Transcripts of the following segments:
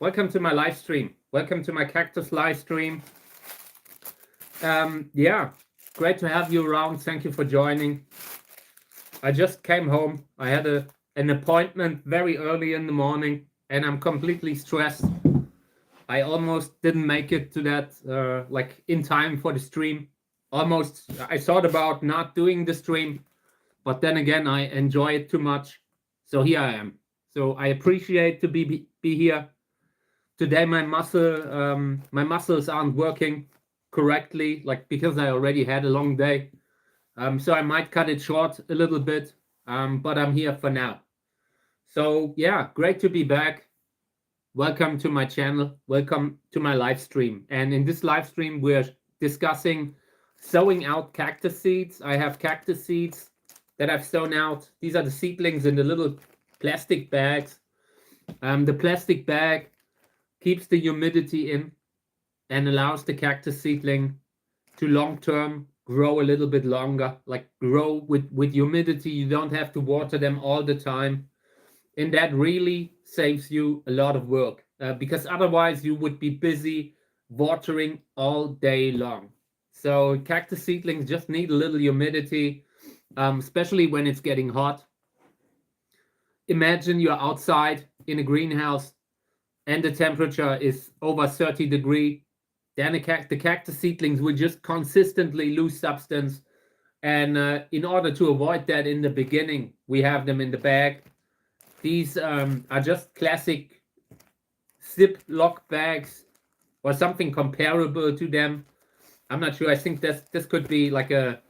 Welcome to my live stream. Welcome to my Cactus live stream. Yeah, great to have you around. Thank you for joining. I just came home. I had an appointment very early in the morning, and I'm completely stressed. I almost didn't make it to that, like in time for the stream. Almost, I thought about not doing the stream, but then again, I enjoy it too much. So here I am. So I appreciate to be here. Today my muscles aren't working correctly, like because I already had a long day. So I might cut it short a little bit, but I'm here for now. So yeah, great to be back. Welcome to my channel. Welcome to my live stream. And in this live stream, we're discussing sowing out cactus seeds. I have cactus seeds that I've sown out. These are the seedlings in the little plastic bags. The plastic bag keeps the humidity in and allows the cactus seedling to long-term grow a little bit longer, like grow with humidity. You don't have to water them all the time. And that really saves you a lot of work because otherwise you would be busy watering all day long. So cactus seedlings just need a little humidity, especially when it's getting hot. Imagine you're outside in a greenhouse and the temperature is over 30 degrees, then the cactus seedlings will just consistently lose substance. And in order to avoid that in the beginning, we have them in the bag. These are just classic Ziploc bags or something comparable to them. I'm not sure. I think this could be like a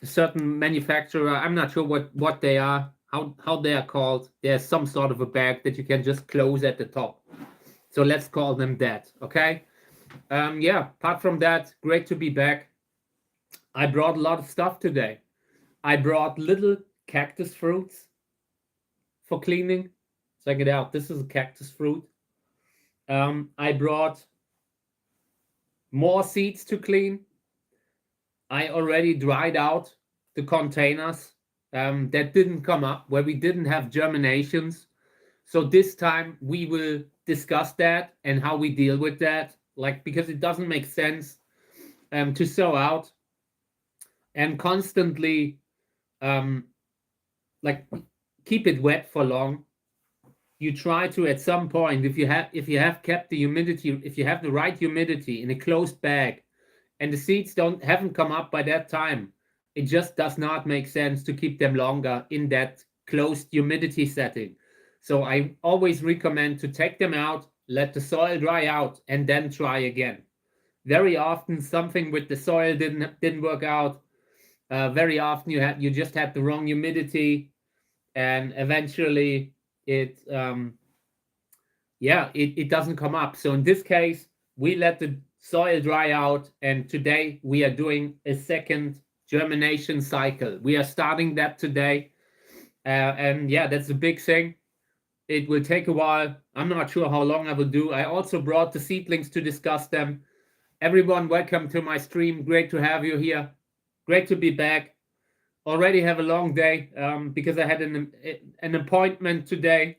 certain manufacturer. I'm not sure what they are. How they are called. There's some sort of a bag that you can just close at the top. So let's call them that, okay? Yeah, apart from that, great to be back. I brought a lot of stuff today. I brought little cactus fruits for cleaning. Check it out. This is a cactus fruit. I brought more seeds to clean. I already dried out the containers that didn't come up, where we didn't have germinations. So this time we will discuss that and how we deal with that, like because it doesn't make sense to sow out and constantly like keep it wet for long. You try to at some point, if you have kept the humidity, if you have the right humidity in a closed bag, and the seeds haven't come up by that time, it just does not make sense to keep them longer in that closed humidity setting. So I always recommend to take them out, let the soil dry out, and then try again. Very often something with the soil didn't work out. Very often you just had the wrong humidity, and eventually it doesn't come up. So in this case, we let the soil dry out, and today we are doing a second germination cycle. We are starting that today, and yeah, that's a big thing. It will take a while. I'm not sure how long I will do. I also brought the seedlings to discuss them. Everyone, welcome to my stream. Great to have you here. Great to be back. Already have a long day because I had an appointment today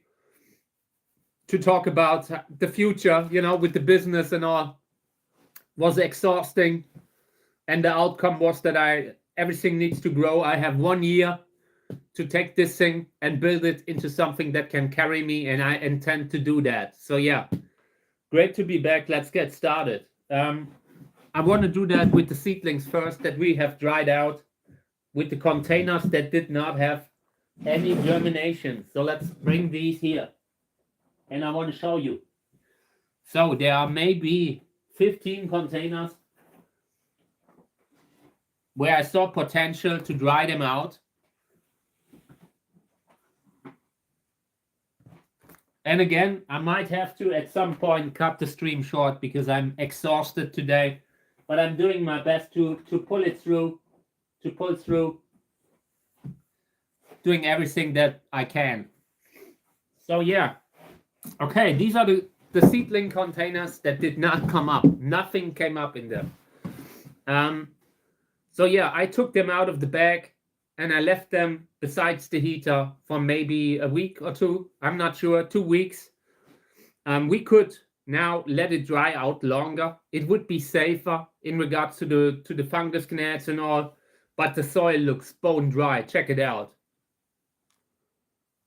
to talk about the future, with the business and all. Was exhausting, and the outcome was that everything needs to grow. I have 1 year to take this thing and build it into something that can carry me, and I intend to do that. So yeah, great to be back. Let's get started. I want to do that with the seedlings first that we have dried out, with the containers that did not have any germination. So let's bring these here, and I want to show you. So there are maybe 15 containers where I saw potential to dry them out. And again, I might have to at some point cut the stream short because I'm exhausted today, but I'm doing my best to pull through, doing everything that I can. So yeah, okay, these are the seedling containers that did not come up. Nothing came up in them. So yeah, I took them out of the bag and I left them besides the heater for maybe a week or two. I'm not sure, 2 weeks. We could now let it dry out longer. It would be safer in regards to the fungus gnats and all, but the soil looks bone dry. Check it out.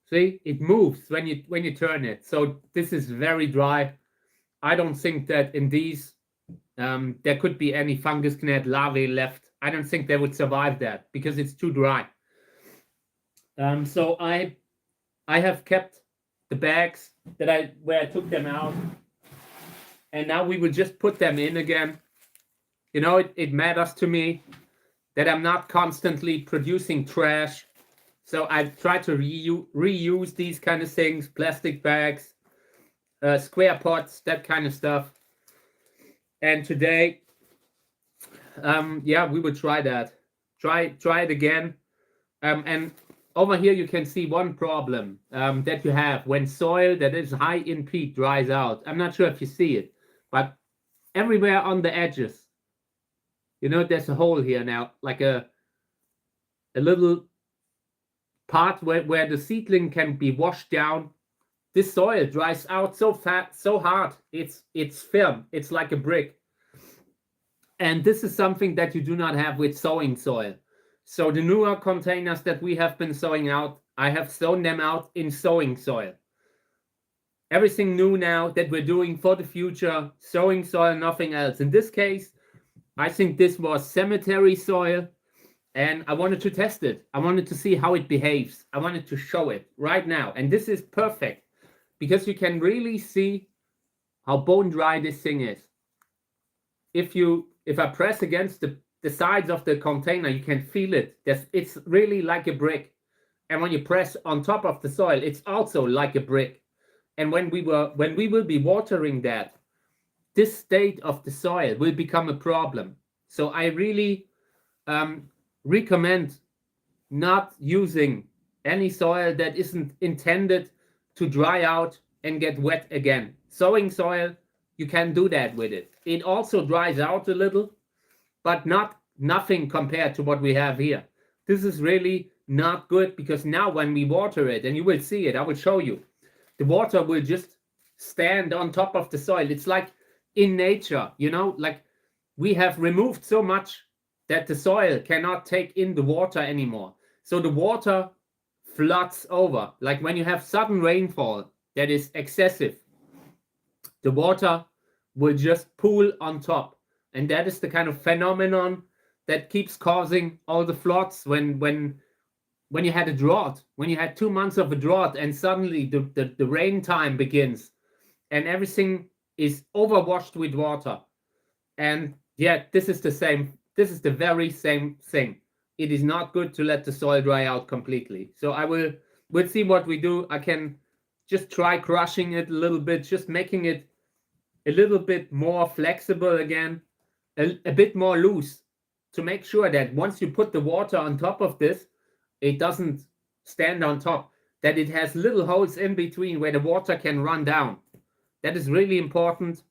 See, it moves when you turn it. So this is very dry. I don't think that in these there could be any fungus gnat larvae left. I don't think they would survive that because it's too dry. So I have kept the bags where I took them out, and now we will just put them in again. You know, it matters to me that I'm not constantly producing trash. So I try to reuse these kind of things, plastic bags, square pots, that kind of stuff. And today, yeah, we will try that. Try it again. And over here you can see one problem that you have when soil that is high in peat dries out. I'm not sure if you see it, but everywhere on the edges, you know, there's a hole here now, like a little part where the seedling can be washed down. This soil dries out so fast, so hard. It's firm. It's like a brick. And this is something that you do not have with sowing soil. So the newer containers that we have been sowing out, I have sown them out in sowing soil. Everything new now that we're doing for the future, sowing soil, nothing else. In this case, I think this was cemetery soil, and I wanted to test it. I wanted to see how it behaves. I wanted to show it right now. And this is perfect because you can really see how bone dry this thing is. If I press against the sides of the container, you can feel it. It's really like a brick. And when you press on top of the soil, it's also like a brick. And when we will be watering that, this state of the soil will become a problem. So I really recommend not using any soil that isn't intended to dry out and get wet again. Sowing soil, you can do that with it. It also dries out a little, but nothing compared to what we have here. This is really not good because now when we water it, and you will see it, I will show you, the water will just stand on top of the soil. It's like in nature, you know, like we have removed so much that the soil cannot take in the water anymore. So the water floods over. Like when you have sudden rainfall that is excessive, the water will just pool on top. And that is the kind of phenomenon that keeps causing all the floods when you had a drought, when you had 2 months of a drought and suddenly the rain time begins and everything is overwashed with water. And yeah, this is the same. This is the very same thing. It is not good to let the soil dry out completely. So we'll see what we do. I can just try crushing it a little bit, just making it a little bit more flexible again, a bit more loose, to make sure that once you put the water on top of this, it doesn't stand on top, that it has little holes in between where the water can run down. That is really important.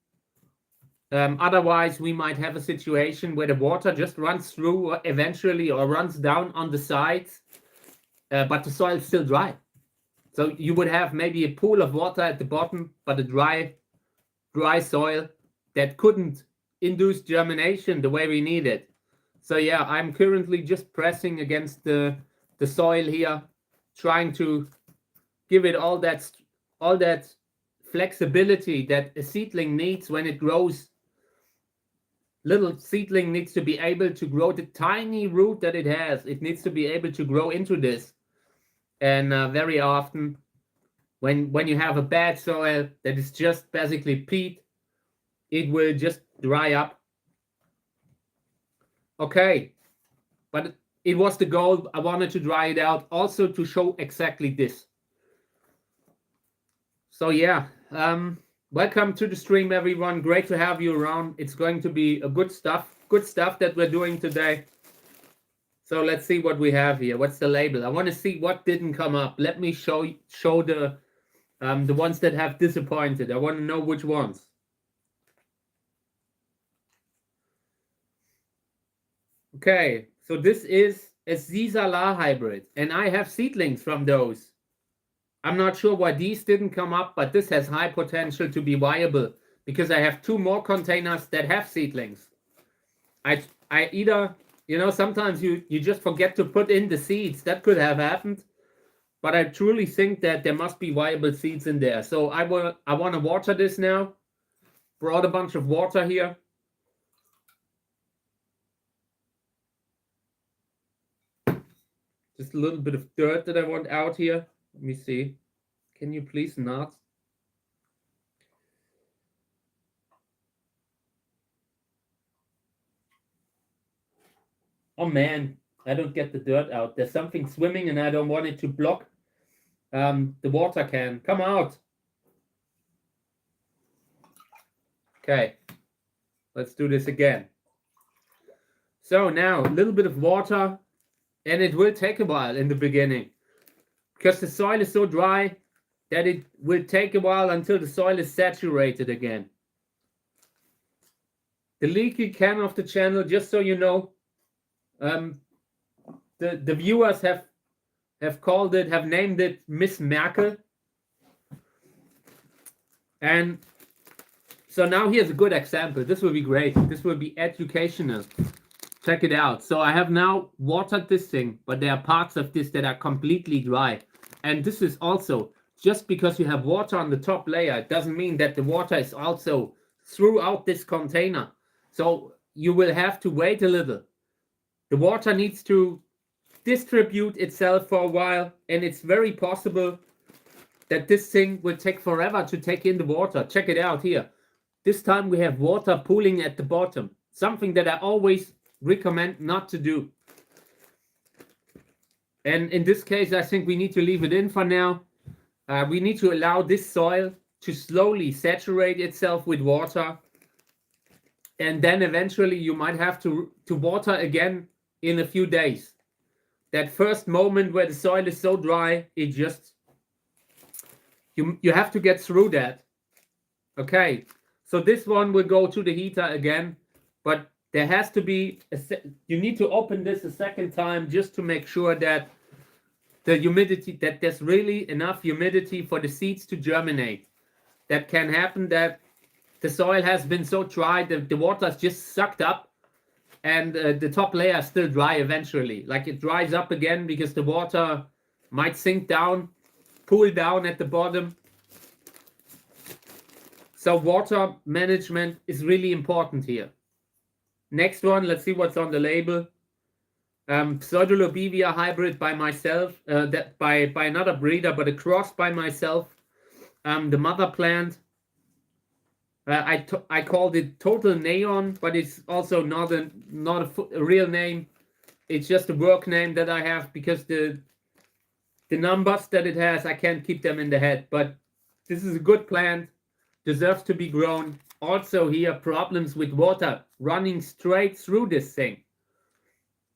Otherwise, we might have a situation where the water just runs through eventually or runs down on the sides, but the soil is still dry. So you would have maybe a pool of water at the bottom, but a dry soil that couldn't induce germination the way we need it. So yeah, I'm currently just pressing against the soil here, trying to give it all that flexibility that a seedling needs when it grows. Little seedling needs to be able to grow the tiny root that it has. It needs to be able to grow into this. And very often, when you have a bad soil that is just basically peat, it will just dry up. Okay, but it was the goal. I wanted to dry it out also to show exactly this. So yeah, welcome to the stream, everyone. Great to have you around. It's going to be a good stuff that we're doing today. So let's see what we have here. What's the label? I want to see what didn't come up. Let me show the ones that have disappointed. I want to know which ones. Okay, so this is a Zizala hybrid, and I have seedlings from those. I'm not sure why these didn't come up, but this has high potential to be viable because I have 2 more containers that have seedlings. I either, sometimes you just forget to put in the seeds. That could have happened. But I truly think that there must be viable seeds in there. So I want to water this now. Brought a bunch of water here. Just a little bit of dirt that I want out here. Let me see. Can you please not? Oh man, I don't get the dirt out. There's something swimming and I don't want it to block the water can. Come out. Okay, let's do this again. So now a little bit of water, and it will take a while in the beginning because the soil is so dry that it will take a while until the soil is saturated again. The leaky can of the channel, just so you know, the viewers have named it Miss Merkel. And so now here's a good example. This will be great. This will be educational. Check it out. So I have now watered this thing, but there are parts of this that are completely dry. And this is also, just because you have water on the top layer, it doesn't mean that the water is also throughout this container. So you will have to wait a little. The water needs to distribute itself for a while, and it's very possible that this thing will take forever to take in the water. Check it out here. This time we have water pooling at the bottom, something that I always recommend not to do. And in this case, I think we need to leave it in for now. We need to allow this soil to slowly saturate itself with water. And then eventually you might have to water again in a few days. That first moment where the soil is so dry, it just, you have to get through that. Okay, so this one will go to the heater again, but there has to be, you need to open this a second time just to make sure that the humidity, that there's really enough humidity for the seeds to germinate. That can happen that the soil has been so dry that the water is just sucked up and the top layer is still dry eventually. Like it dries up again because the water might sink down, pool down at the bottom. So water management is really important here. Next one, let's see what's on the label. Pseudolobivia hybrid by myself, that by another breeder, but a cross by myself. The mother plant, I called it Total Neon, but it's also not a real name. It's just a work name that I have because the numbers that it has, I can't keep them in the head. But this is a good plant, deserves to be grown. Also here, problems with water running straight through this thing.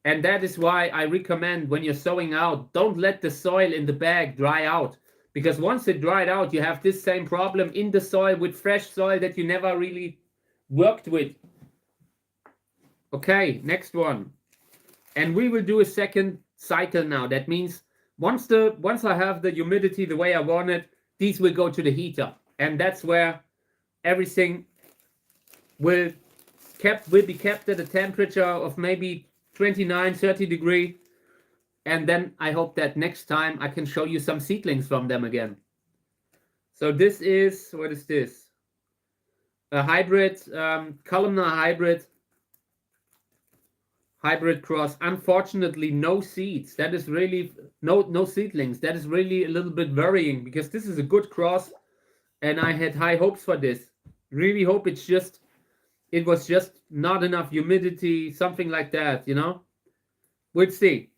And that is why I recommend when you're sowing out, don't let the soil in the bag dry out. Because once it dried out, you have this same problem in the soil with fresh soil that you never really worked with. Okay, next one. And we will do a second cycle now. That means once I have the humidity the way I want it, these will go to the heater. And that's where everything will be kept at a temperature of maybe 29, 30 degrees. And then I hope that next time I can show you some seedlings from them again. So this is, what is this? A hybrid, columnar hybrid cross. Unfortunately, no seeds. That is really, no seedlings. That is really a little bit worrying because this is a good cross and I had high hopes for this. Really hope it was just not enough humidity, something like that, you know? We'll see.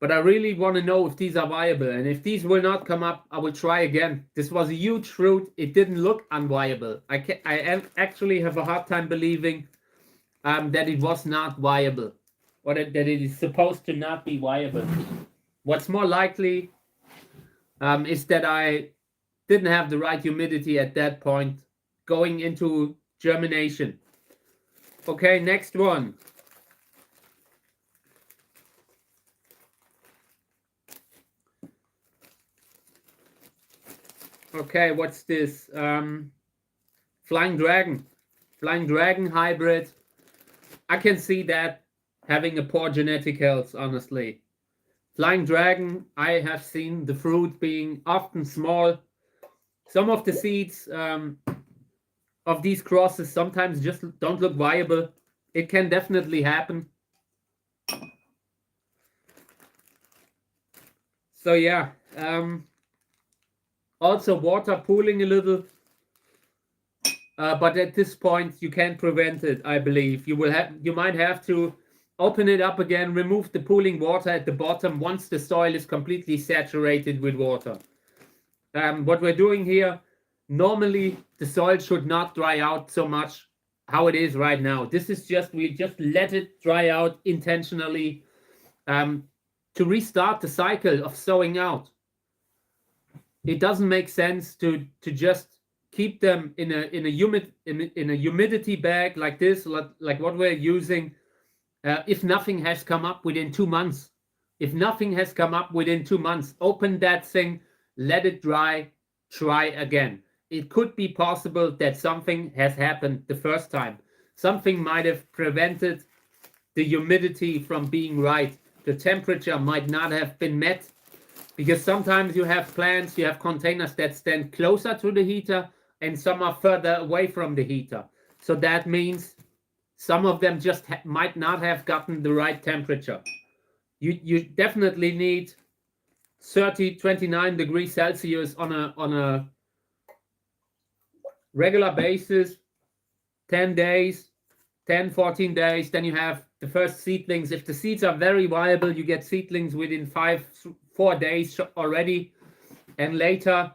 But I really want to know if these are viable. And if these will not come up, I will try again. This was a huge fruit. It didn't look unviable. I actually have a hard time believing that it was not viable. Or that it is supposed to not be viable. What's more likely is that I didn't have the right humidity at that point going into germination. Okay, next one. Okay, what's this? Flying Dragon. Flying Dragon hybrid. I can see that having a poor genetic health, honestly. Flying Dragon, I have seen the fruit being often small. Some of the seeds of these crosses sometimes just don't look viable. It can definitely happen. So yeah, also water pooling a little, but at this point you can't prevent it. I believe you might have to open it up again, remove the pooling water at the bottom once the soil is completely saturated with water. What we're doing here, normally the soil should not dry out so much how it is right now. This is just, we just let it dry out intentionally to restart the cycle of sowing out. It doesn't make sense to just keep them in a humidity bag like this, like what we're using. If nothing has come up within 2 months, open that thing, let it dry, try again. It could be possible that something has happened the first time. Something might have prevented the humidity from being right. The temperature might not have been met, because sometimes you have plants, you have containers that stand closer to the heater and some are further away from the heater. So that means some of them just might not have gotten the right temperature. You definitely need 29 degrees Celsius on a regular basis, 10 days, 14 days. Then you have the first seedlings. If the seeds are very viable, you get seedlings within 4 days already. And later,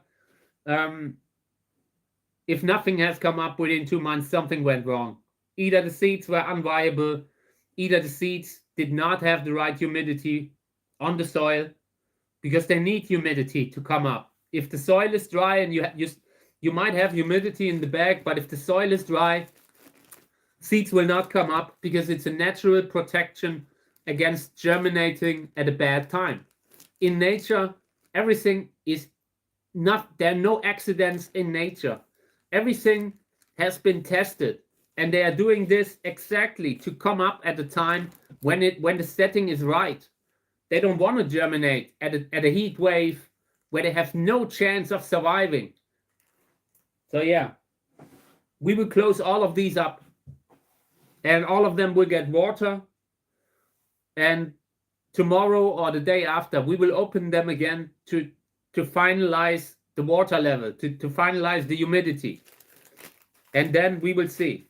if nothing has come up within 2 months, something went wrong. Either the seeds were unviable, either the seeds did not have the right humidity on the soil, because they need humidity to come up. If the soil is dry and you might have humidity in the bag, but if the soil is dry, seeds will not come up, because it's a natural protection against germinating at a bad time. In nature, everything is not, there are no accidents in nature. Everything has been tested, and they are doing this exactly to come up at a time when the setting is right. They don't want to germinate at a heat wave where they have no chance of surviving. So yeah, we will close all of these up, and all of them will get water, and tomorrow or the day after we will open them again to finalize the water level, to finalize the humidity, and then we will see.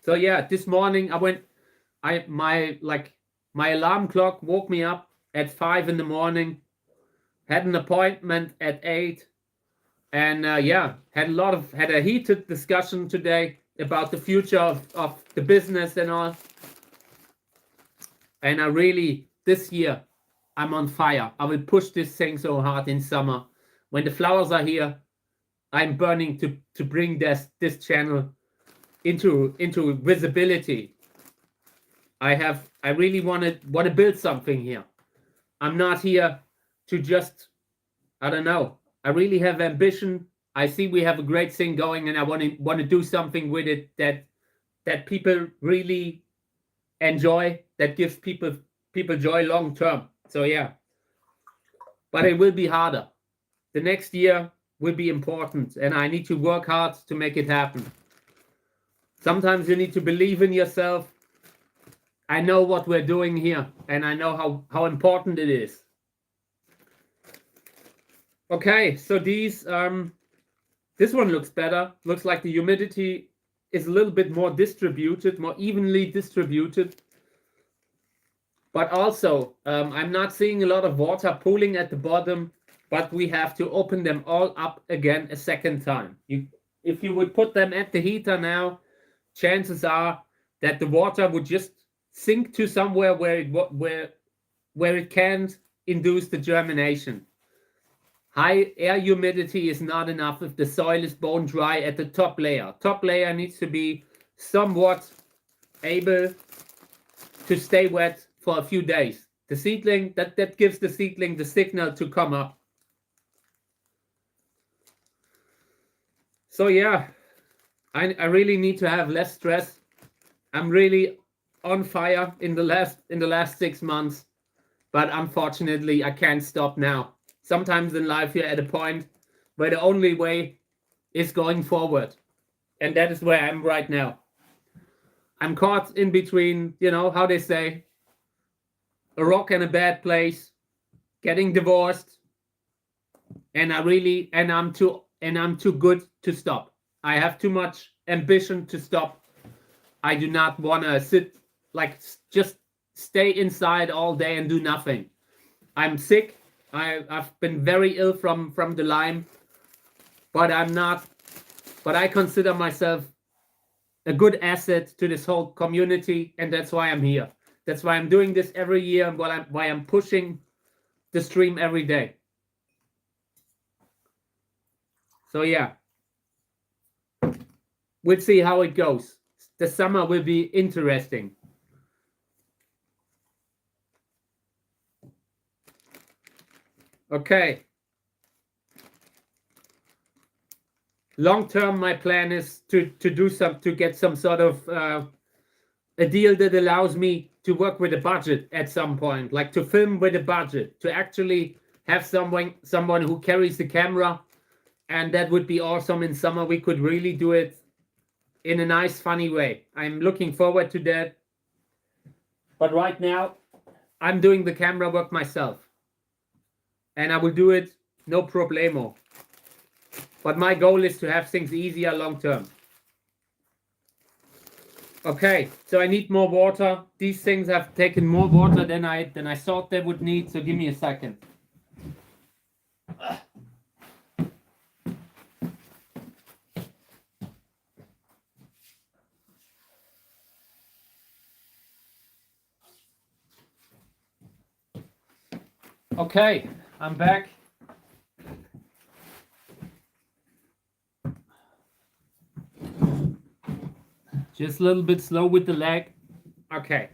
So yeah, this morning my alarm clock woke me up at 5 in the morning, had an appointment at 8, and had a heated discussion today about the future of the business and all. And this year, I'm on fire. I will push this thing so hard in summer. When the flowers are here, I'm burning to bring this channel into visibility. I really want to build something here. I'm not here to just, I don't know. I really have ambition. I see we have a great thing going, and I want to do something with it that people really enjoy, that gives people joy long term. So yeah, but it will be harder. The next year will be important, and I need to work hard to make it happen. Sometimes you need to believe in yourself. I know what we're doing here, and I know how important it is. Okay, so this one looks better. Looks like the humidity is a little bit more distributed, more evenly distributed. But also, I'm not seeing a lot of water pooling at the bottom, but we have to open them all up again a second time. If you would put them at the heater now, chances are that the water would just sink to somewhere where it can't induce the germination. High air humidity is not enough if the soil is bone dry at the top layer. Top layer needs to be somewhat able to stay wet for a few days. The seedling, that gives the seedling the signal to come up. So yeah, I really need to have less stress. I'm really on fire in the last 6 months, but unfortunately I can't stop now. Sometimes in life you're at a point where the only way is going forward, and that is where I'm right now. I'm caught in between, you know how they say, a rock and a bad place, getting divorced, and I'm too good to stop. I have too much ambition to stop. I do not want to sit, like, just stay inside all day and do nothing. I'm sick. I've been very ill from the Lyme, but I'm not. But I consider myself a good asset to this whole community, and that's why I'm here. That's why I'm doing this every year, and why I'm pushing the stream every day. So yeah, we'll see how it goes. The summer will be interesting. Okay. Long term, my plan is to get some sort of a deal that allows me to work with a budget at some point, like to film with a budget, to actually have someone who carries the camera, and that would be awesome. In summer, we could really do it in a nice, funny way. I'm looking forward to that. But right now, I'm doing the camera work myself, and I will do it no problemo. But my goal is to have things easier long term. Okay, so I need more water. These things have taken more water than I thought they would need, so give me a second. Okay, I'm back. Just a little bit slow with the leg. Okay.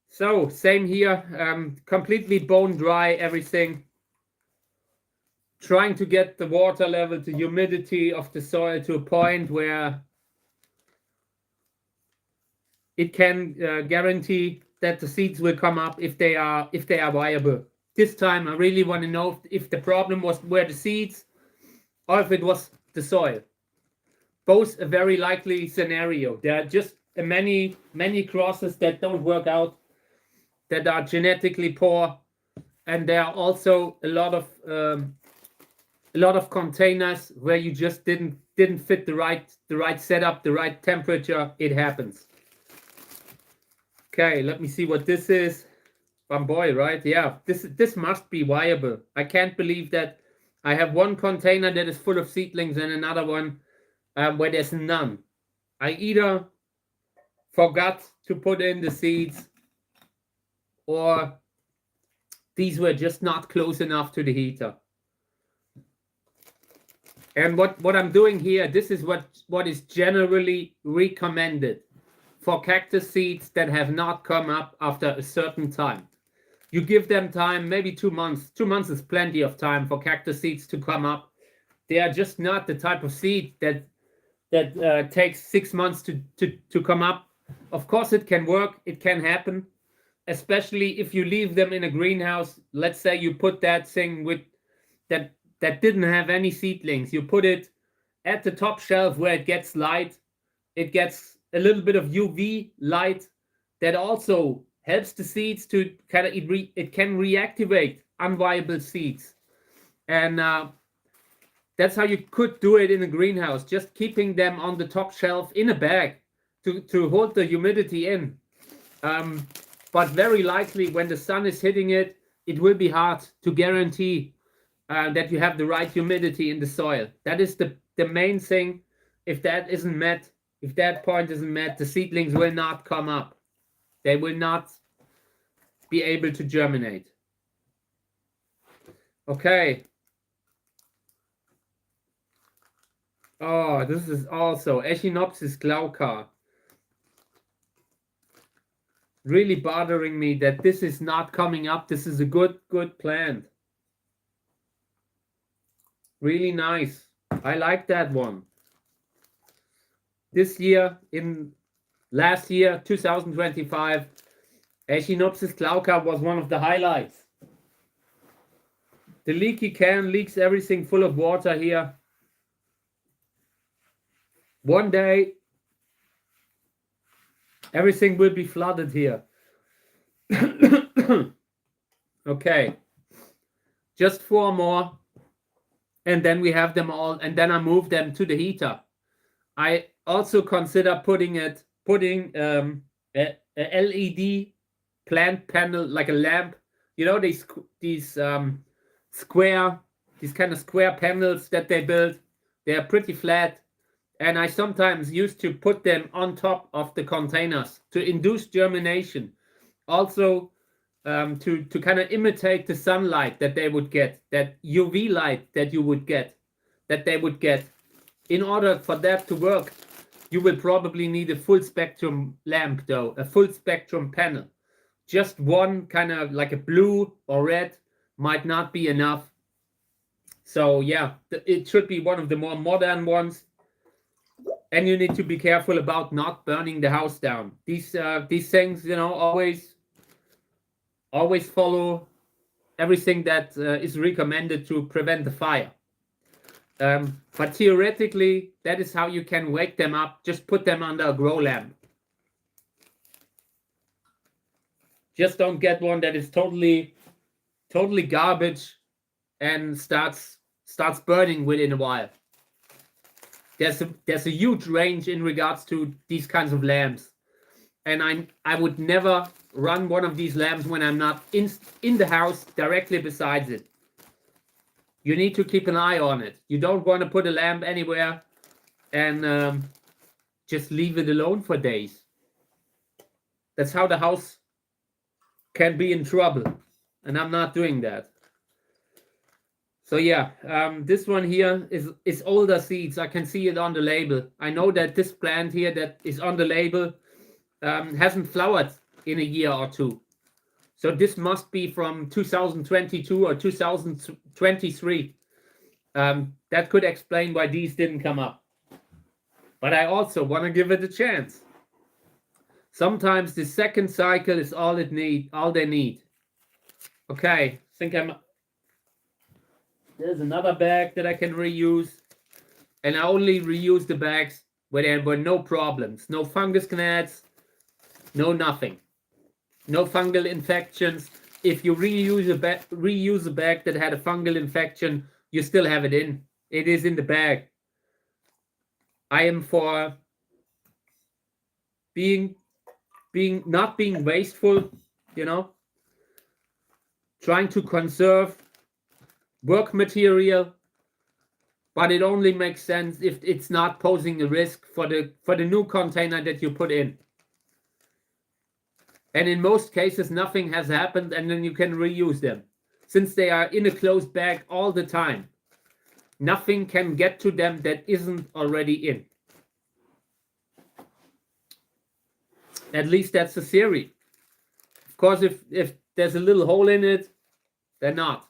So, same here. Completely bone dry, everything. Trying to get the water level, the humidity of the soil to a point where it can guarantee that the seeds will come up if they are viable. This time, I really want to know if the problem were the seeds or if it was the soil. Both a very likely scenario. There are just many crosses that don't work out, that are genetically poor, and there are also a lot of containers where you just didn't fit the right setup, the right temperature. It happens. Okay, let me see what this is. Bamboy, right? Yeah, this must be viable. I can't believe that I have one container that is full of seedlings and another one where there's none. I either forgot to put in the seeds, or these were just not close enough to the heater. And what I'm doing here, this is what is generally recommended for cactus seeds that have not come up after a certain time. You give them time, maybe 2 months. 2 months is plenty of time for cactus seeds to come up. They are just not the type of seed that takes 6 months to come up. Of course, it can work. It can happen, especially if you leave them in a greenhouse. Let's say you put that thing with that didn't have any seedlings. You put it at the top shelf where it gets light. It gets a little bit of UV light that also helps the seeds to kind of it can reactivate unviable seeds, and that's how you could do it in a greenhouse, just keeping them on the top shelf in a bag to hold the humidity in. But very likely when the sun is hitting it, it will be hard to guarantee that you have the right humidity in the soil. That is the main thing. If that isn't met, if that point isn't met, the seedlings will not come up. They will not be able to germinate. Okay. Oh, this is also Echinopsis glauca. Really bothering me that this is not coming up. This is a good plant. Really nice. I like that one. This year, last year, 2025, Echinopsis glauca was one of the highlights. The leaky can leaks everything full of water here. One day, everything will be flooded here. Okay, just 4 more, and then we have them all, and then I move them to the heater. I also consider putting a LED plant panel, like a lamp. You know, these kind of square panels that they build. They are pretty flat, and I sometimes used to put them on top of the containers to induce germination. Also, to kind of imitate the sunlight that they would get, that UV light that they would get. In order for that to work, you will probably need a full spectrum lamp, though, a full spectrum panel. Just one kind of like a blue or red might not be enough. So yeah, it should be one of the more modern ones. And you need to be careful about not burning the house down. These things, you know, always follow everything that is recommended to prevent the fire. But theoretically, that is how you can wake them up. Just put them under a grow lamp. Just don't get one that is totally garbage and starts burning within a while. There's a huge range in regards to these kinds of lamps, and I would never run one of these lamps when I'm not in the house directly besides it. You need to keep an eye on it. You don't want to put a lamp anywhere and just leave it alone for days. That's how the house can be in trouble, and I'm not doing that. So yeah, this one here is older seeds. I can see it on the label. I know that this plant here that is on the label hasn't flowered in a year or two. So this must be from 2022 or 2023. That could explain why these didn't come up. But I also want to give it a chance. Sometimes the second cycle is all they need. Okay, I think there's another bag that I can reuse. And I only reuse the bags where there were no problems. No fungus gnats, no nothing. No fungal infections. If you reuse a bag that had a fungal infection, you still have it in. It is in the bag. I am for not being wasteful, you know, trying to conserve work material, but it only makes sense if it's not posing a risk for the new container that you put in. And in most cases, nothing has happened, and then you can reuse them. Since they are in a closed bag all the time, nothing can get to them that isn't already in. At least that's the theory. Of course, if there's a little hole in it, they're not.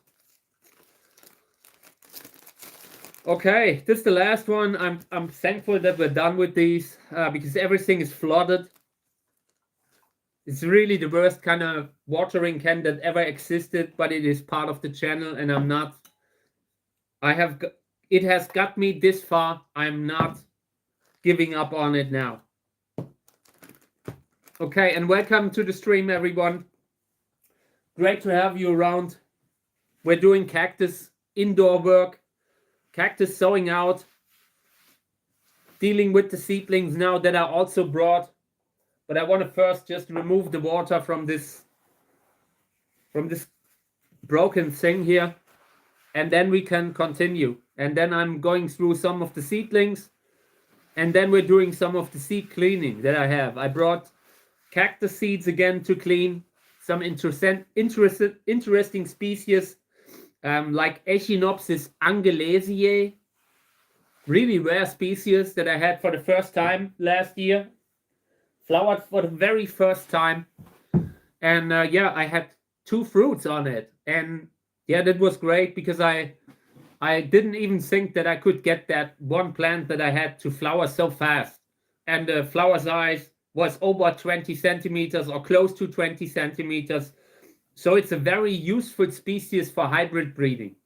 Okay, this is the last one. I'm thankful that we're done with these because everything is flooded. It's really the worst kind of watering can that ever existed, but it is part of the channel, and I'm not. It has got me this far. I'm not giving up on it now. Okay, and welcome to the stream, everyone. Great to have you around. We're doing cactus indoor work, cactus sowing out, dealing with the seedlings now that are also brought. But I want to first just remove the water from this broken thing here, and then we can continue. And then I'm going through some of the seedlings, and then we're doing some of the seed cleaning that I have. I brought cactus seeds again to clean, some interesting species like Echinopsis angelesiae, really rare species that I had for the first time last year. Flowered for the very first time, and yeah, I had 2 fruits on it, and yeah, that was great because I I didn't even think that I could get that one plant that I had to flower so fast. And the flower size was over 20 centimeters or close to 20 centimeters. So it's a very useful species for hybrid breeding.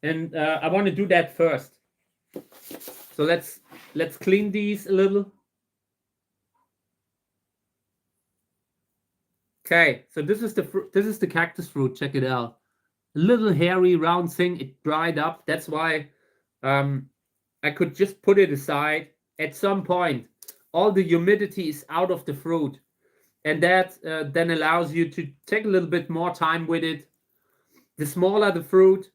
And I want to do that first. So let's clean these a little. Okay, so this is the cactus fruit. Check it out. A little hairy round thing. It dried up. That's why I could just put it aside. At some point, all the humidity is out of the fruit, and that then allows you to take a little bit more time with it. The smaller the fruit,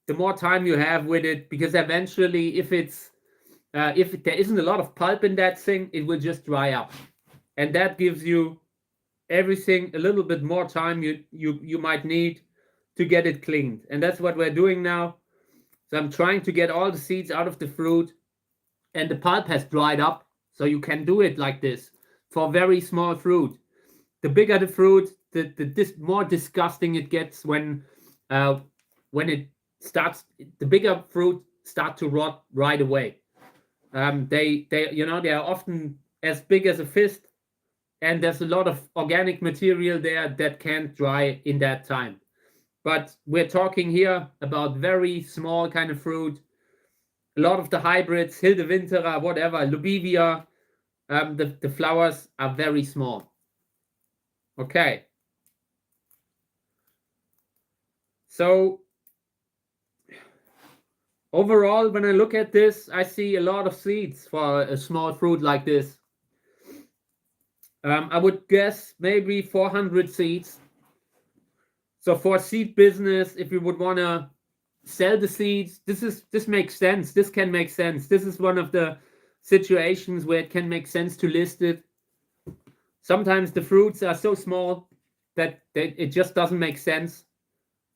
the more time you have with it, because eventually, if there isn't a lot of pulp in that thing, it will just dry up, and that gives you everything a little bit more time you might need to get it cleaned. And that's what we're doing now. So I'm trying to get all the seeds out of the fruit, and the pulp has dried up, so you can do it like this for very small fruit. The bigger the fruit, the more disgusting it gets when it starts. The bigger fruit start to rot right away. They are often as big as a fist, and there's a lot of organic material there that can't dry in that time. But we're talking here about very small kind of fruit. A lot of the hybrids, Hildewintera, whatever, Lubivia, the flowers are very small. Okay. So overall, when I look at this, I see a lot of seeds for a small fruit like this. I would guess maybe 400 seeds. So for seed business, if you would want to sell the seeds, this makes sense. This can make sense. This is one of the situations where it can make sense to list it. Sometimes the fruits are so small that it just doesn't make sense.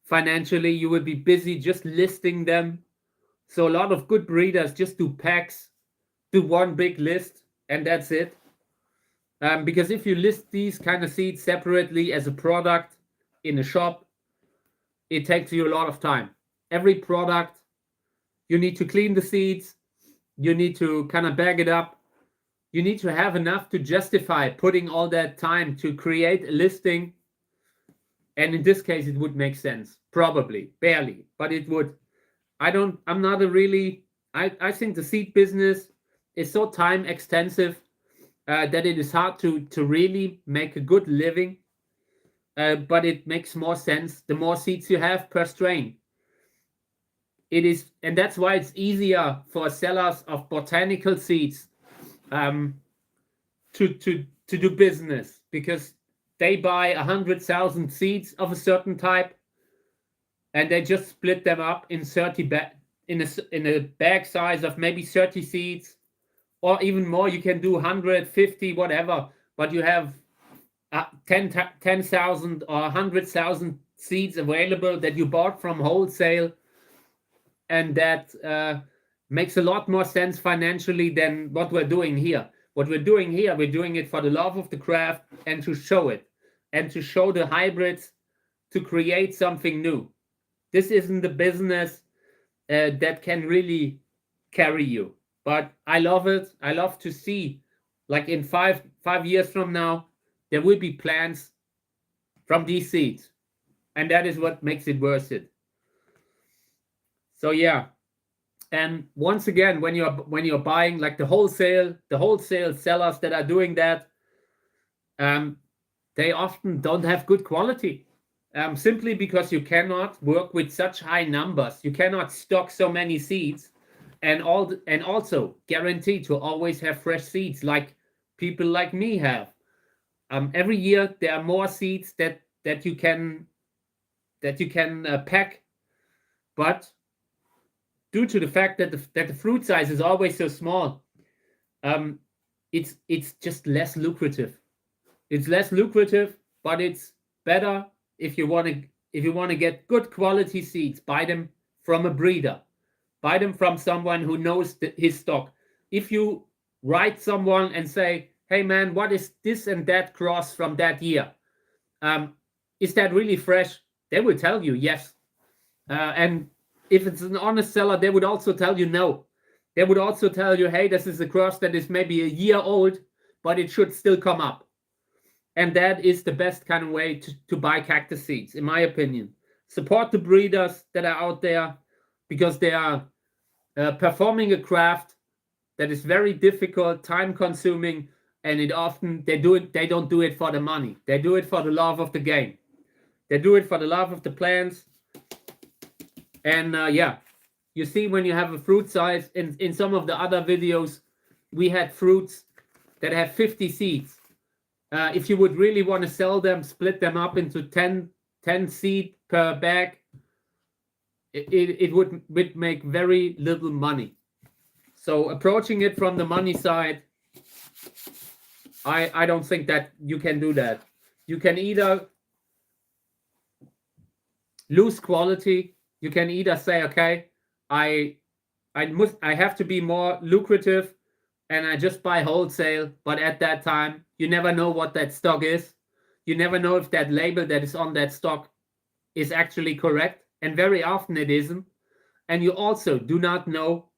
Financially, you will be busy just listing them. So a lot of good breeders just do packs, do one big list, and that's it. Because if you list these kind of seeds separately as a product in a shop, it takes you a lot of time. Every product, you need to clean the seeds, you need to kind of bag it up, you need to have enough to justify putting all that time to create a listing. And in this case, it would make sense. Probably, barely, but it would. I think the seed business is so time extensive that it is hard to really make a good living. But it makes more sense the more seeds you have per strain. It is, and that's why it's easier for sellers of botanical seeds to do business, because they buy 100,000 seeds of a certain type, and they just split them up in 30 in a bag size of maybe 30 seeds, or even more. You can do 150, whatever, but you have 10,000 or 100,000 seeds available that you bought from wholesale, and that makes a lot more sense financially than what we're doing here. What we're doing here, we're doing it for the love of the craft and to show it, and to show the hybrids, to create something new. This isn't the business that can really carry you, but I love it. I love to see, like in five years from now, there will be plants from these seeds, and that is what makes it worth it. So yeah, and once again, when you're buying, like the wholesale sellers that are doing that, they often don't have good quality, simply because you cannot work with such high numbers. You cannot stock so many seeds, and also guarantee to always have fresh seeds, like people like me have. Every year there are more seeds that you can pack, but due to the fact that the fruit size is always so small, it's just less lucrative. It's less lucrative, but it's better if you want to get good quality seeds. Buy them from a breeder. Buy them from someone who knows his stock. If you write someone and say, "Hey man, what is this and that cross from that year? Is that really fresh?" They will tell you yes. And if it's an honest seller, they would also tell you no. They would also tell you, hey, this is a cross that is maybe a year old, but it should still come up. And that is the best kind of way to buy cactus seeds, in my opinion. Support the breeders that are out there, because they are performing a craft that is very difficult, time consuming, and it often they don't do it for the money. They do it for the love of the game. They do it for the love of the plants. And yeah, you see, when you have a fruit size, in some of the other videos, we had fruits that have 50 seeds. If you would really want to sell them, split them up into 10 seed per bag, it would make very little money. So approaching it from the money side, I don't think that you can do that. You can either lose quality. You can either say, okay, I have to be more lucrative, and I just buy wholesale. But at that time, you never know what that stock is. You never know if that label that is on that stock is actually correct, and very often it isn't. And you also do not know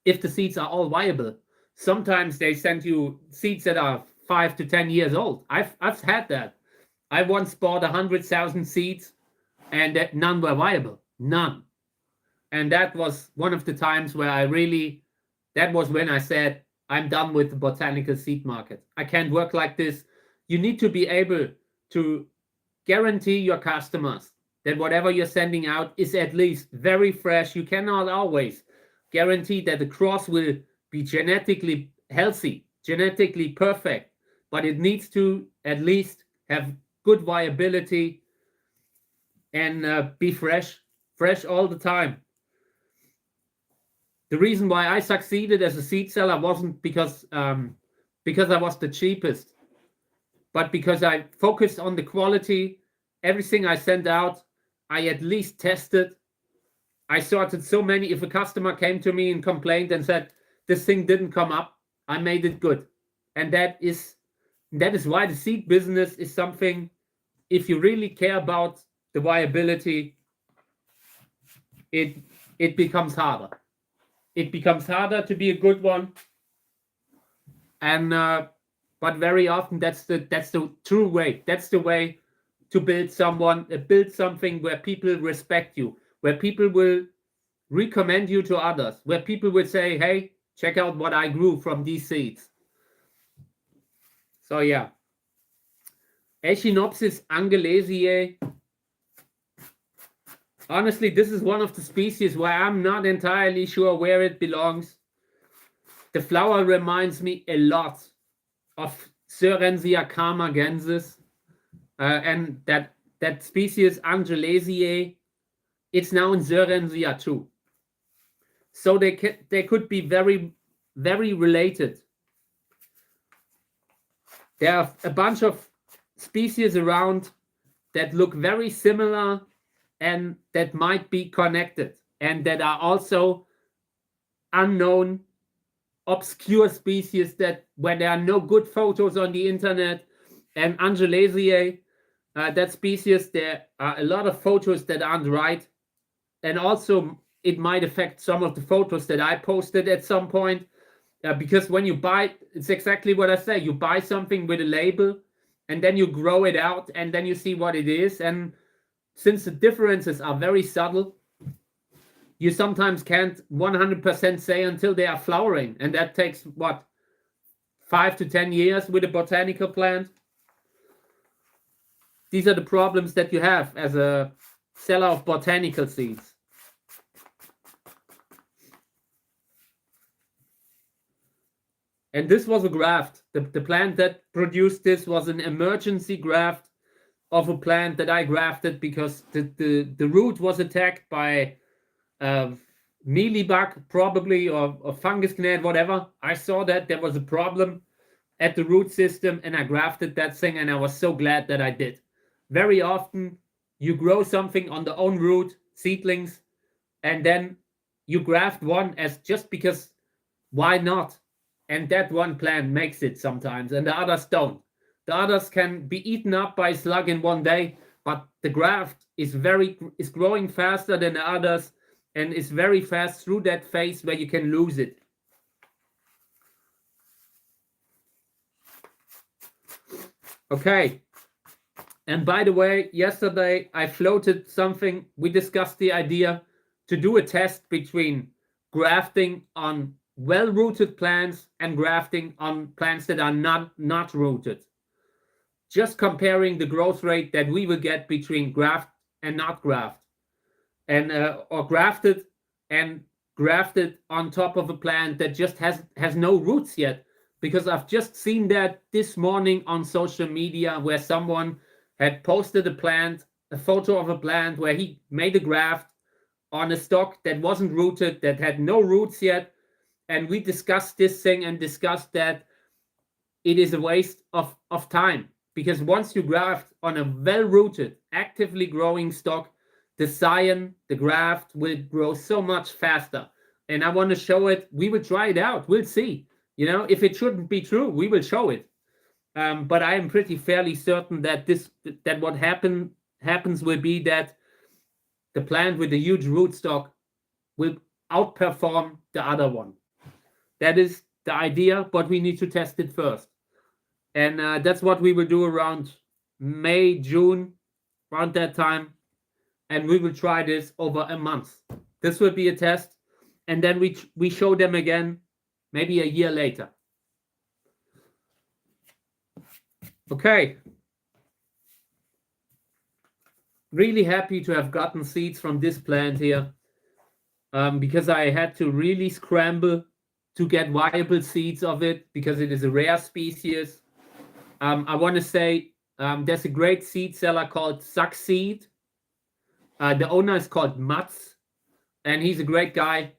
if the seeds are all viable. Sometimes they send you seeds that are 5 to 10 years old. I've had that. I once bought 100,000 seeds, and that none were viable. None. And that was one of the times where that was when I said, I'm done with the botanical seed market. I can't work like this. You need to be able to guarantee your customers that whatever you're sending out is at least very fresh. You cannot always guarantee that the cross will be genetically healthy, genetically perfect, but it needs to at least have good viability and be fresh all the time. The reason why I succeeded as a seed seller wasn't because I was the cheapest, but because I focused on the quality. Everything I sent out, I at least tested. I sorted so many. If a customer came to me and complained and said, this thing didn't come up, I made it good. And that is why the seed business is something, if you really care about the viability, it becomes harder. It becomes harder to be a good one. And but very often that's the true way. That's the way to build something where people respect you, where people will recommend you to others, where people will say, hey, check out what I grew from these seeds. So yeah. Echinopsis angelesiae. Honestly, this is one of the species where I'm not entirely sure where it belongs. The flower reminds me a lot of Sorensia carmagensis, and that species angelesiae, it's now in Sorensia too. So they could be very, very related. There are a bunch of species around that look very similar and that might be connected, and that are also unknown, obscure species that where there are no good photos on the internet. And Angelesiae, that species, there are a lot of photos that aren't right, and also it might affect some of the photos that I posted at some point, because when you buy, it's exactly what I say, you buy something with a label and then you grow it out and then you see what it is. And since the differences are very subtle, you sometimes can't 100% say until they are flowering. And that takes, what, 5 to 10 years with a botanical plant? These are the problems that you have as a seller of botanical seeds. And this was a graft. The plant that produced this was an emergency graft of a plant that I grafted because the root was attacked by mealybug probably, or fungus gnat, whatever. I saw that there was a problem at the root system and I grafted that thing, and I was so glad that I did. Very often you grow something on the own root, seedlings, and then you graft one as just because, why not? And that one plant makes it sometimes, and the others don't. The others can be eaten up by a slug in one day, but the graft is growing faster than the others, and is very fast through that phase where you can lose it. Okay. And by the way, yesterday I floated something. We discussed the idea to do a test between grafting on well-rooted plants and grafting on plants that are not rooted. Just comparing the growth rate that we will get between graft and not graft, and or grafted and grafted on top of a plant that just has no roots yet. Because I've just seen that this morning on social media where someone had posted a photo of a plant where he made a graft on a stock that wasn't rooted, that had no roots yet. And we discussed this thing and discussed that it is a waste of time. Because once you graft on a well-rooted, actively growing stock, the scion, the graft will grow so much faster. And I want to show it. We will try it out. We'll see. You know, if it shouldn't be true, we will show it. But I am pretty fairly certain that what happens will be that the plant with the huge rootstock will outperform the other one. That is the idea, but we need to test it first. And that's what we will do around May, June, around that time. And we will try this over a month. This will be a test. And then we show them again, maybe a year later. Okay. Really happy to have gotten seeds from this plant here, because I had to really scramble to get viable seeds of it because it is a rare species. I want to say there's a great seed seller called Succeed. The owner is called Mats, and he's a great guy.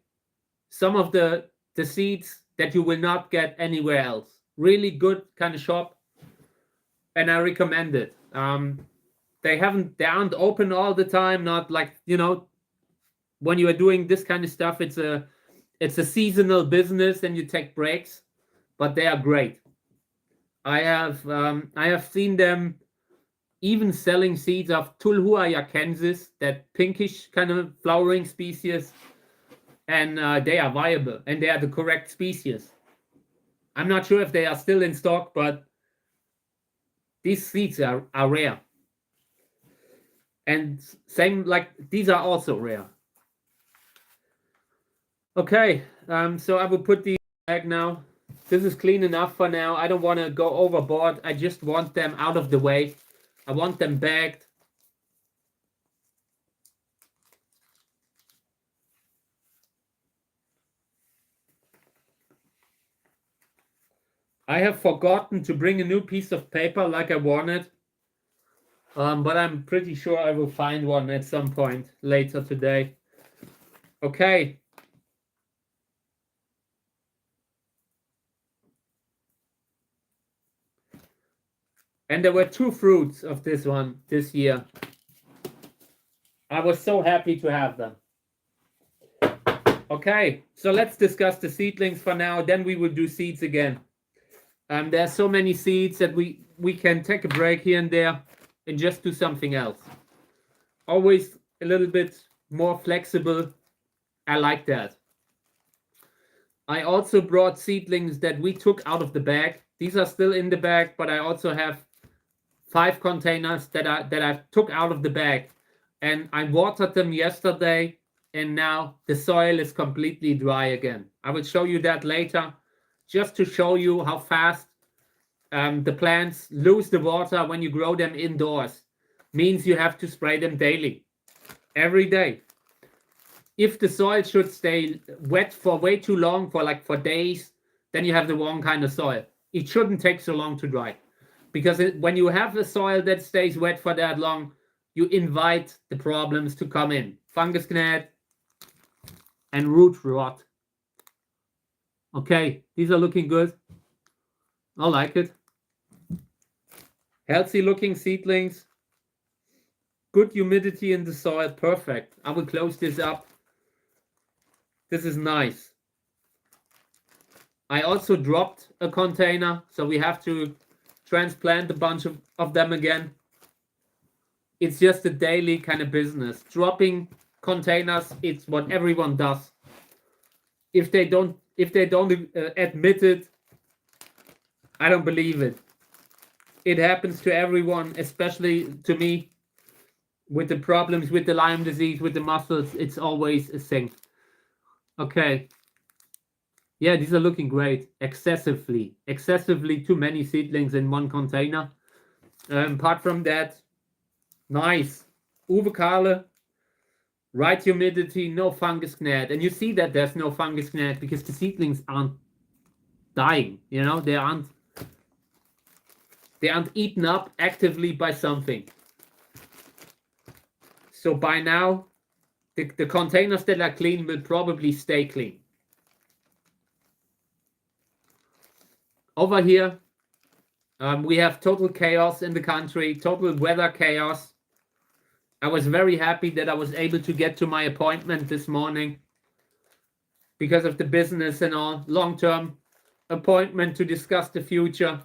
Some of the seeds that you will not get anywhere else. Really good kind of shop, and I recommend it. They aren't open all the time. Not like, you know, when you are doing this kind of stuff, it's a seasonal business and you take breaks, but they are great. I have seen them even selling seeds of Tulhua yakensis, that pinkish kind of flowering species, and they are viable and they are the correct species. I'm not sure if they are still in stock, but these seeds are rare. And same, like, these are also rare. Okay, so I will put these back now. This is clean enough for now. I don't want to go overboard. I just want them out of the way. I want them bagged. I have forgotten to bring a new piece of paper like I wanted. But I'm pretty sure I will find one at some point later today. Okay. And there were 2 fruits of this one this year. I was so happy to have them. Okay, so let's discuss the seedlings for now. Then we will do seeds again. There are so many seeds that we can take a break here and there and just do something else. Always a little bit more flexible. I like that. I also brought seedlings that we took out of the bag. These are still in the bag, but I also have 5 containers that I took out of the bag. And I watered them yesterday, and now the soil is completely dry again. I will show you that later, just to show you how fast the plants lose the water when you grow them indoors. Means you have to spray them daily, every day. If the soil should stay wet for way too long, for days, then you have the wrong kind of soil. It shouldn't take so long to dry, because when you have a soil that stays wet for that long, you invite the problems to come in. Fungus gnat and root rot. Okay, these are looking good. I like it. Healthy looking seedlings. Good humidity in the soil. Perfect. I will close this up. This is nice. I also dropped a container, so we have to transplant a bunch of them again. It's just a daily kind of business. Dropping containers, it's what everyone does. If they don't admit it, I don't believe it. It happens to everyone, especially to me, with the problems with the Lyme disease, with the muscles. It's always a thing. Okay. Yeah, these are looking great. Excessively too many seedlings in one container. Apart from that, nice. Uwe Kahle, right humidity, no fungus gnat. And you see that there's no fungus gnat because the seedlings aren't dying. You know, they aren't eaten up actively by something. So by now, the containers that are clean will probably stay clean. Over here, we have total chaos in the country, total weather chaos. I was very happy that I was able to get to my appointment this morning because of the business and all. Long-term appointment to discuss the future.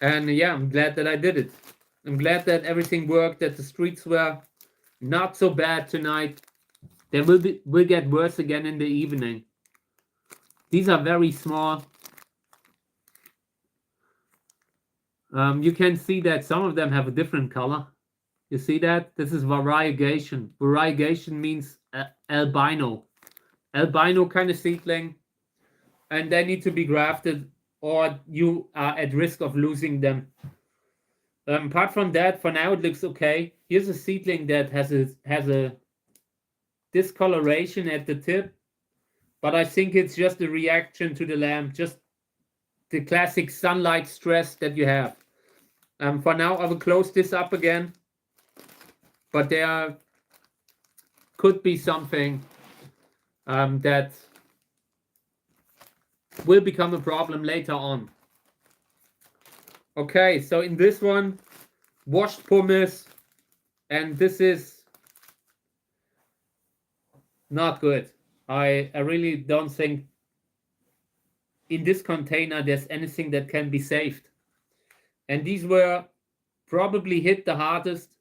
And yeah, I'm glad that I did it. I'm glad that everything worked, that the streets were not so bad tonight. They will get worse again in the evening. These are very small. You can see that some of them have a different color. You see that? This is variegation. Variegation means albino. Albino kind of seedling. And they need to be grafted or you are at risk of losing them. Apart from that, for now it looks okay. Here's a seedling that has a discoloration at the tip. But I think it's just a reaction to the lamp. Just the classic sunlight stress that you have. For now, I will close this up again. But there could be something that will become a problem later on. Okay, so in this one, washed pumice, and this is not good. I really don't think in this container there's anything that can be saved. And these were probably hit the hardest.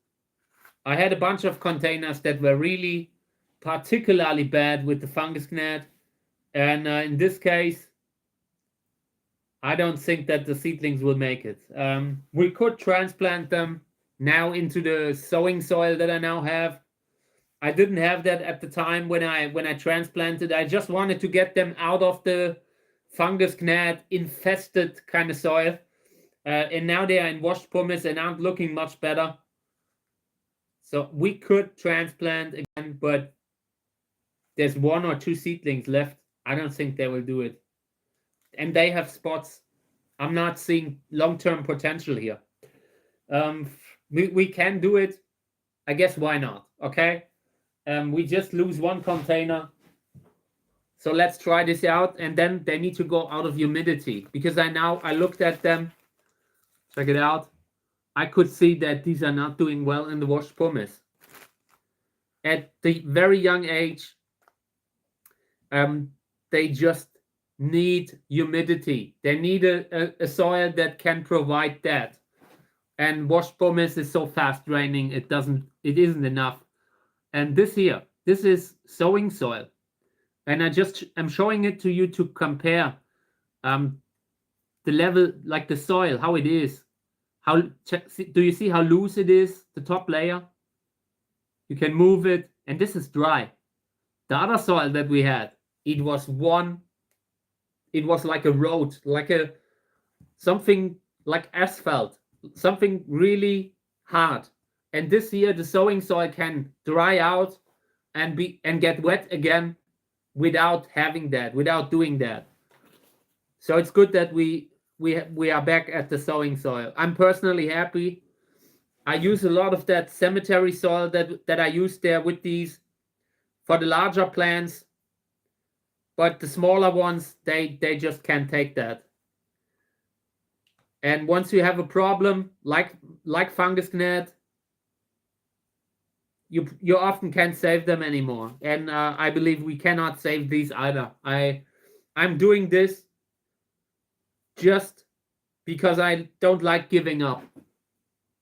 I had a bunch of containers that were really particularly bad with the fungus gnat. And in this case, I don't think that the seedlings will make it. We could transplant them now into the sowing soil that I now have. I didn't have that at the time when I transplanted. I just wanted to get them out of the fungus gnat infested kind of soil. And now they are in washed pumice and aren't looking much better. So we could transplant again, but there's 1 or 2 seedlings left. I don't think they will do it. And they have spots. I'm not seeing long-term potential here. We can do it. I guess why not? Okay. We just lose 1 container. So let's try this out. And then they need to go out of humidity because I looked at them. Check it out. I could see that these are not doing well in the washed pumice. At the very young age, they just need humidity. They need a soil that can provide that. And washed pumice is so fast draining, it isn't enough. And this is sowing soil. And I'm showing it to you to compare the level, like the soil, how it is. Do you see how loose it is, the top layer? You can move it, and this is dry. The other soil that we had, it was like a road, something like asphalt, something really hard. And this year, the sowing soil can dry out and get wet again without doing that. So it's good that we are back at the sowing soil. I'm personally happy. I use a lot of that cemetery soil that I used there with these for the larger plants. But the smaller ones, they just can't take that. And once you have a problem like fungus gnat, you often can't save them anymore. And I believe we cannot save these either. I'm doing this just because I don't like giving up.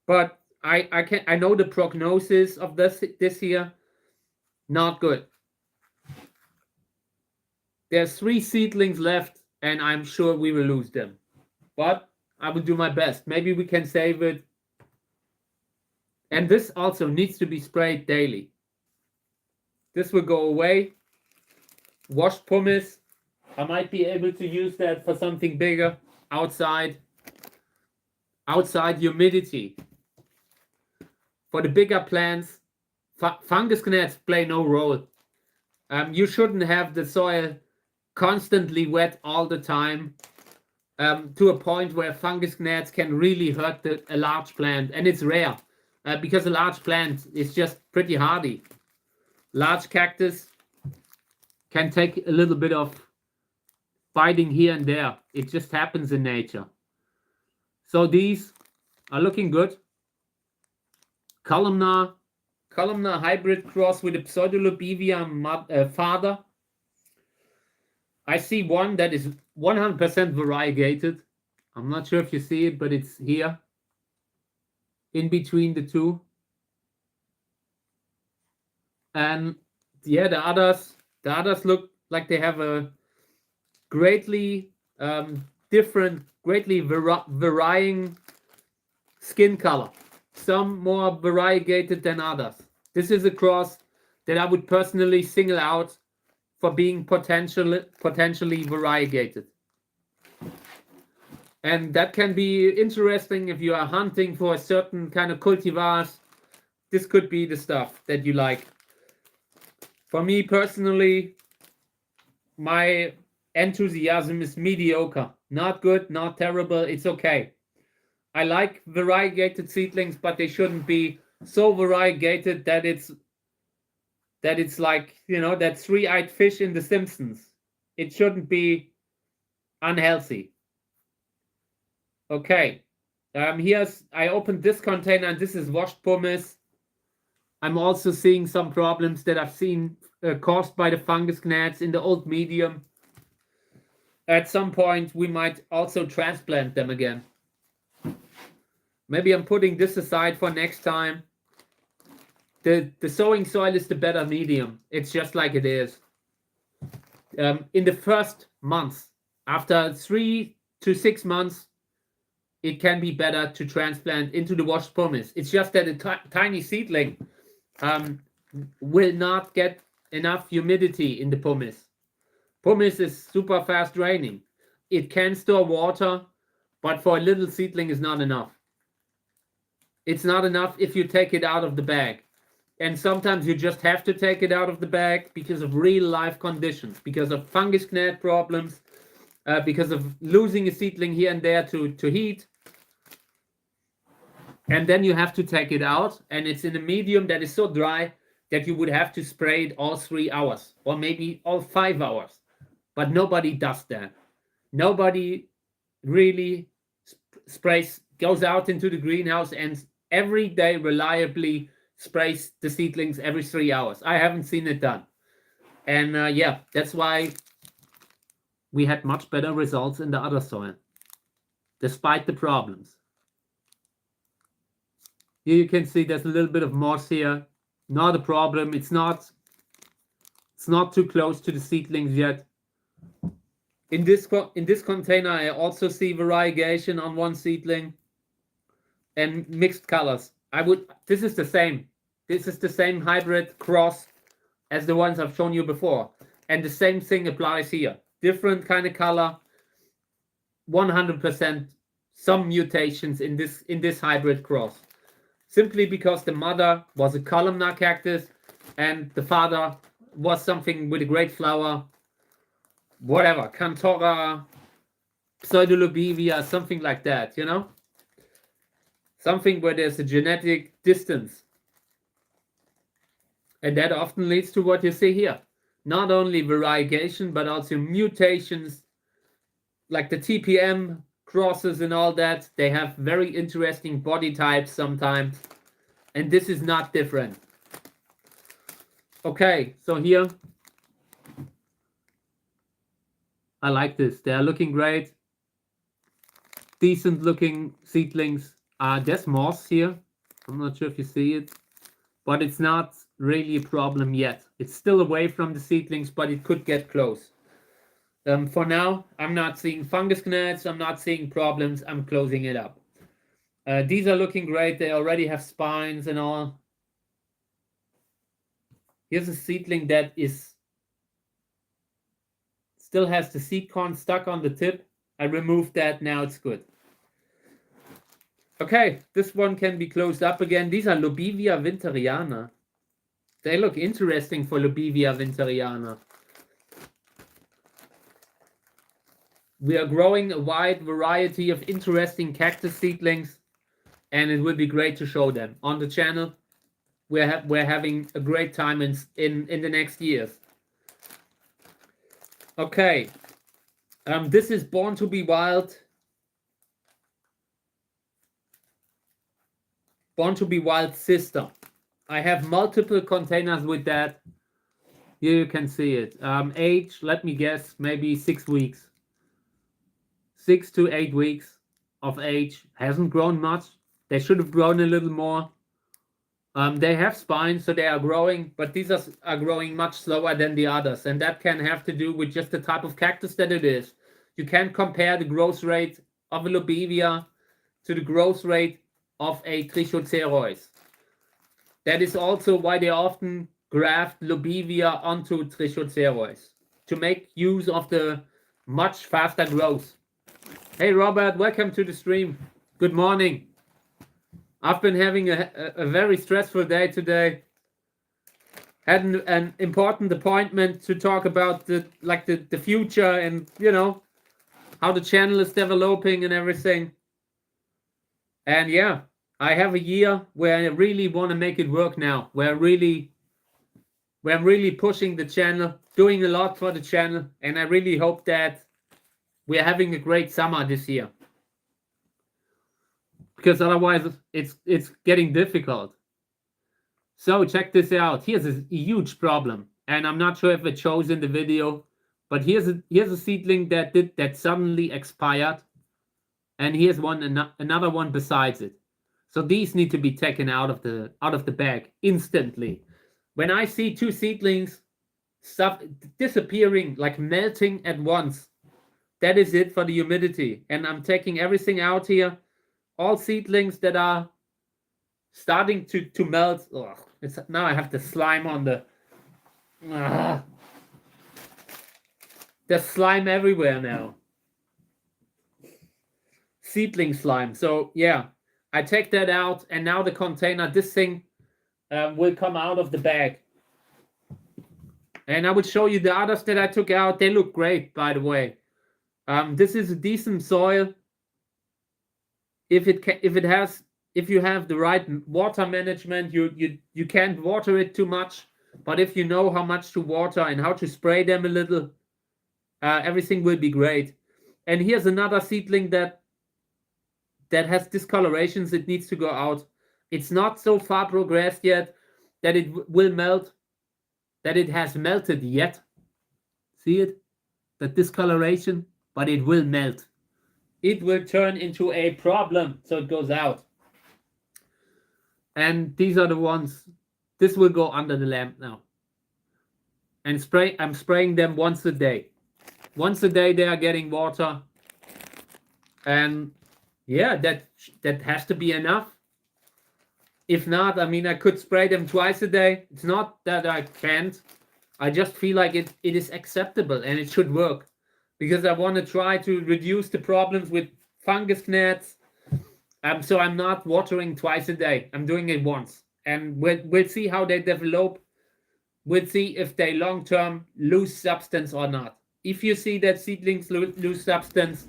But I know the prognosis of this year. Not good. There's 3 seedlings left, and I'm sure we will lose them. But I will do my best. Maybe we can save it. And this also needs to be sprayed daily. This will go away. Washed pumice. I might be able to use that for something bigger. Outside humidity. For the bigger plants, fungus gnats play no role. You shouldn't have the soil constantly wet all the time, to a point where fungus gnats can really hurt a large plant, and it's rare because a large plant is just pretty hardy. Large cactus can take a little bit of fighting here and there. It just happens in nature. So these are looking good. Columnar hybrid cross with a Pseudolobivia father. I see one that is 100% variegated. I'm not sure if you see it, but it's here in between the two. And yeah, the others look like they have a greatly different, greatly varying skin color. Some more variegated than others. This is a cross that I would personally single out for being potentially variegated. And that can be interesting if you are hunting for a certain kind of cultivars. This could be the stuff that you like. For me personally, my enthusiasm is mediocre. Not good, not terrible, it's okay. I like variegated seedlings, but they shouldn't be so variegated that it's like, you know, that three-eyed fish in The Simpsons. It shouldn't be unhealthy. Okay, I opened this container, and this is washed pumice. I'm also seeing some problems that I've seen caused by the fungus gnats in the old medium. At some point, we might also transplant them again. Maybe I'm putting this aside for next time. The sowing soil is the better medium. It's just like it is. In the first months, after 3 to 6 months, it can be better to transplant into the washed pumice. It's just that a tiny seedling will not get enough humidity in the pumice. Pumice is super fast draining. It can store water, but for a little seedling is not enough. It's not enough if you take it out of the bag. And sometimes you just have to take it out of the bag because of real life conditions, because of fungus gnat problems, because of losing a seedling here and there to heat. And then you have to take it out, and it's in a medium that is so dry that you would have to spray it all 3 hours or maybe all 5 hours. But nobody does that. Nobody really goes out into the greenhouse and every day reliably sprays the seedlings every 3 hours. I haven't seen it done. And yeah, that's why we had much better results in the other soil, despite the problems. Here you can see there's a little bit of moss here. Not a problem. It's not too close to the seedlings yet. In this container, I also see variegation on one seedling and mixed colors. This is the same. This is the same hybrid cross as the ones I've shown you before. And the same thing applies here. Different kind of color, 100% some mutations in this hybrid cross. Simply because the mother was a columnar cactus and the father was something with a great flower, whatever, Cantora, Pseudolobivia, something like that, you know? Something where there's a genetic distance. And that often leads to what you see here. Not only variegation, but also mutations, like the TPM crosses and all that. They have very interesting body types sometimes. And this is not different. Okay, so here, I like this. They are looking great. Decent looking seedlings. There's moss here. I'm not sure if you see it, but it's not really a problem yet. It's still away from the seedlings, but it could get close. For now, I'm not seeing fungus gnats. I'm not seeing problems. I'm closing it up. These are looking great. They already have spines and all. Here's a seedling that still has the seed corn stuck on the tip. I removed that. Now it's good. Okay, this one can be closed up again. These are Lobivia winteriana. They look interesting for Lobivia winteriana. We are growing a wide variety of interesting cactus seedlings, and it will be great to show them on the channel. We're having a great time in the next years. Okay, this is Born to be Wild. Born to be Wild sister. I have multiple containers with that. Here you can see it. Age, let me guess, maybe 6 weeks. 6 to 8 weeks of age. Hasn't grown much. They should have grown a little more. They have spines, so they are growing, but these are growing much slower than the others, and that can have to do with just the type of cactus that it is. You can't compare the growth rate of a Lobivia to the growth rate of a Trichocereus. That is also why they often graft Lobivia onto Trichocereus, to make use of the much faster growth. Hey Robert, welcome to the stream. Good morning. I've been having a very stressful day today. Had an important appointment to talk about the future and, you know, how the channel is developing and everything. And yeah, I have a year where I really want to make it work now. Where I'm really pushing the channel, doing a lot for the channel, and I really hope that we're having a great summer this year. Because otherwise it's getting difficult. So check this out. Here's a huge problem, and I'm not sure if it shows in the video, but here's a seedling that suddenly expired, and here's another one besides it. So these need to be taken out of the bag instantly. When I see 2 seedlings stuff disappearing, like melting at once, that is it for the humidity, and I'm taking everything out here. All seedlings that are starting to melt. Ugh, now I have the slime on the... There's slime everywhere now. Seedling slime. So yeah, I take that out, and now the container, this thing will come out of the bag. And I will show you the others that I took out. They look great, by the way. This is a decent soil. If you have the right water management, you can't water it too much, but if you know how much to water and how to spray them a little, everything will be great. And here's another seedling that has discolorations. It needs to go out. It's not so far progressed yet that it will melt, that it has melted yet. See it? The discoloration, but it will melt. It will turn into a problem, so it goes out. And these are the ones. This will go under the lamp now. And I'm spraying them once a day. Once a day they are getting water. And yeah, that has to be enough. If not, I mean, I could spray them twice a day. It's not that I can't. I just feel like it is acceptable and it should work. Because I want to try to reduce the problems with fungus gnats. So I'm not watering twice a day. I'm doing it once. And we'll see how they develop. We'll see if they long-term lose substance or not. If you see that seedlings lose substance,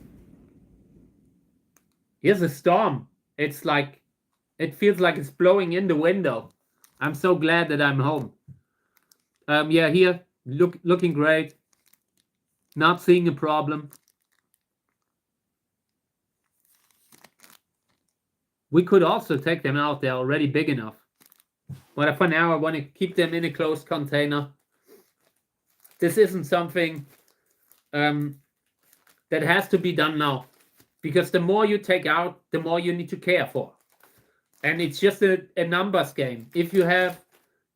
here's a storm. It's like, it feels like it's blowing in the window. I'm so glad that I'm home. Yeah, here, looking great. Not seeing a problem. We could also take them out. They're already big enough. But for now, I want to keep them in a closed container. This isn't something that has to be done now. Because the more you take out, the more you need to care for. And it's just a numbers game. If you have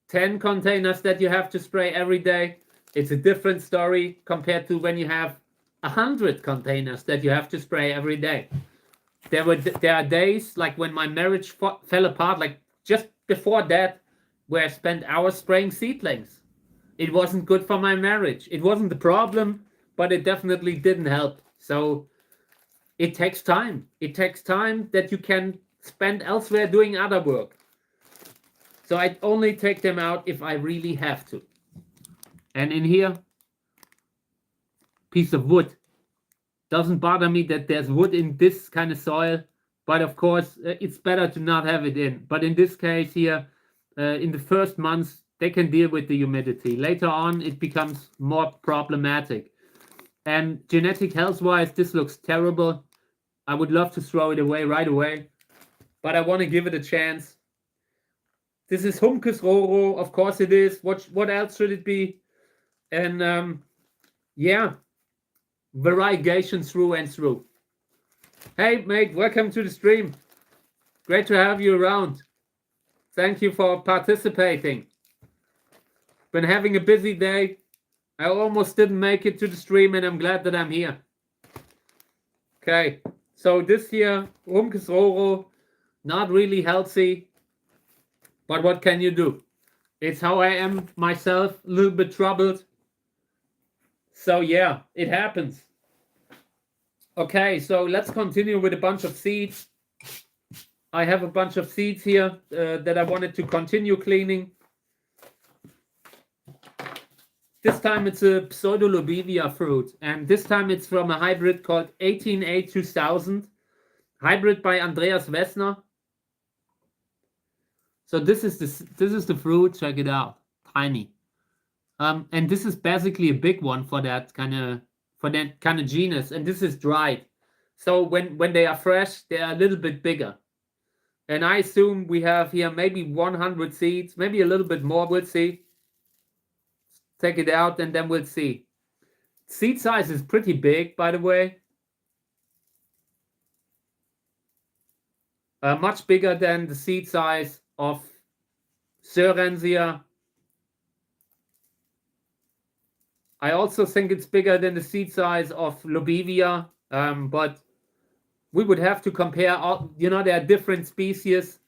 10 containers that you have to spray every day, it's a different story compared to when you have 100 containers that you have to spray every day. There are days like when my marriage fell apart, like just before that, where I spent hours spraying seedlings. It wasn't good for my marriage. It wasn't the problem, but it definitely didn't help. So it takes time. It takes time that you can spend elsewhere doing other work. So I only take them out if I really have to. And in here, piece of wood. Doesn't bother me that there's wood in this kind of soil, but of course it's better to not have it in. But in this case here, in the first months, they can deal with the humidity. Later on, it becomes more problematic. And genetic health-wise, this looks terrible. I would love to throw it away right away, but I want to give it a chance. This is Humcus Roro, of course it is. What else should it be? And yeah, variegation through and through. Hey mate, welcome to the stream. Great to have you around. Thank you for participating. Been having a busy day. I almost didn't make it to the stream, and I'm glad that I'm here. Okay, so this here, Humcus Roro, not really healthy, but what can you do? It's how I am myself, a little bit troubled. So yeah, it happens. Okay, so let's continue with a bunch of seeds. I have a bunch of seeds here that I wanted to continue cleaning. This time it's a Pseudolobivia fruit, and this time it's from a hybrid called 18A 2000, hybrid by Andreas Wessner. So this is the fruit. Check it out, tiny. And this is basically a big one for that kind of genus, and this is dried. So when they are fresh, they are a little bit bigger. And I assume we have here maybe 100 seeds, maybe a little bit more. We'll see. Take it out and then we'll see. Seed size is pretty big, by the way. Much bigger than the seed size of Sörensia. I also think it's bigger than the seed size of Lobivia, but we would have to compare all, there are different species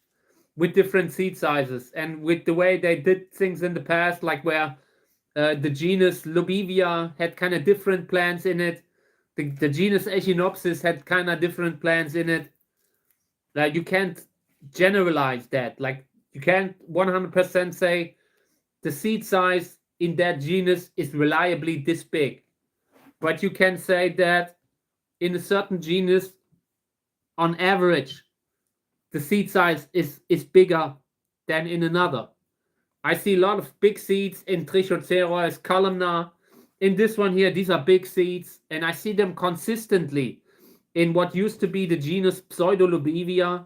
with different seed sizes, and with the way they did things in the past, like where the genus Lobivia had kind of different plants in it, the genus Echinopsis had kind of different plants in it. You can't generalize that. Like, you can't 100% say the seed size in that genus is reliably this big, but you can say that in a certain genus, on average, the seed size is bigger than in another. I see a lot of big seeds in Trichocereus columnar. In this one here, these are big seeds, and I see them consistently in what used to be the genus Pseudolobivia.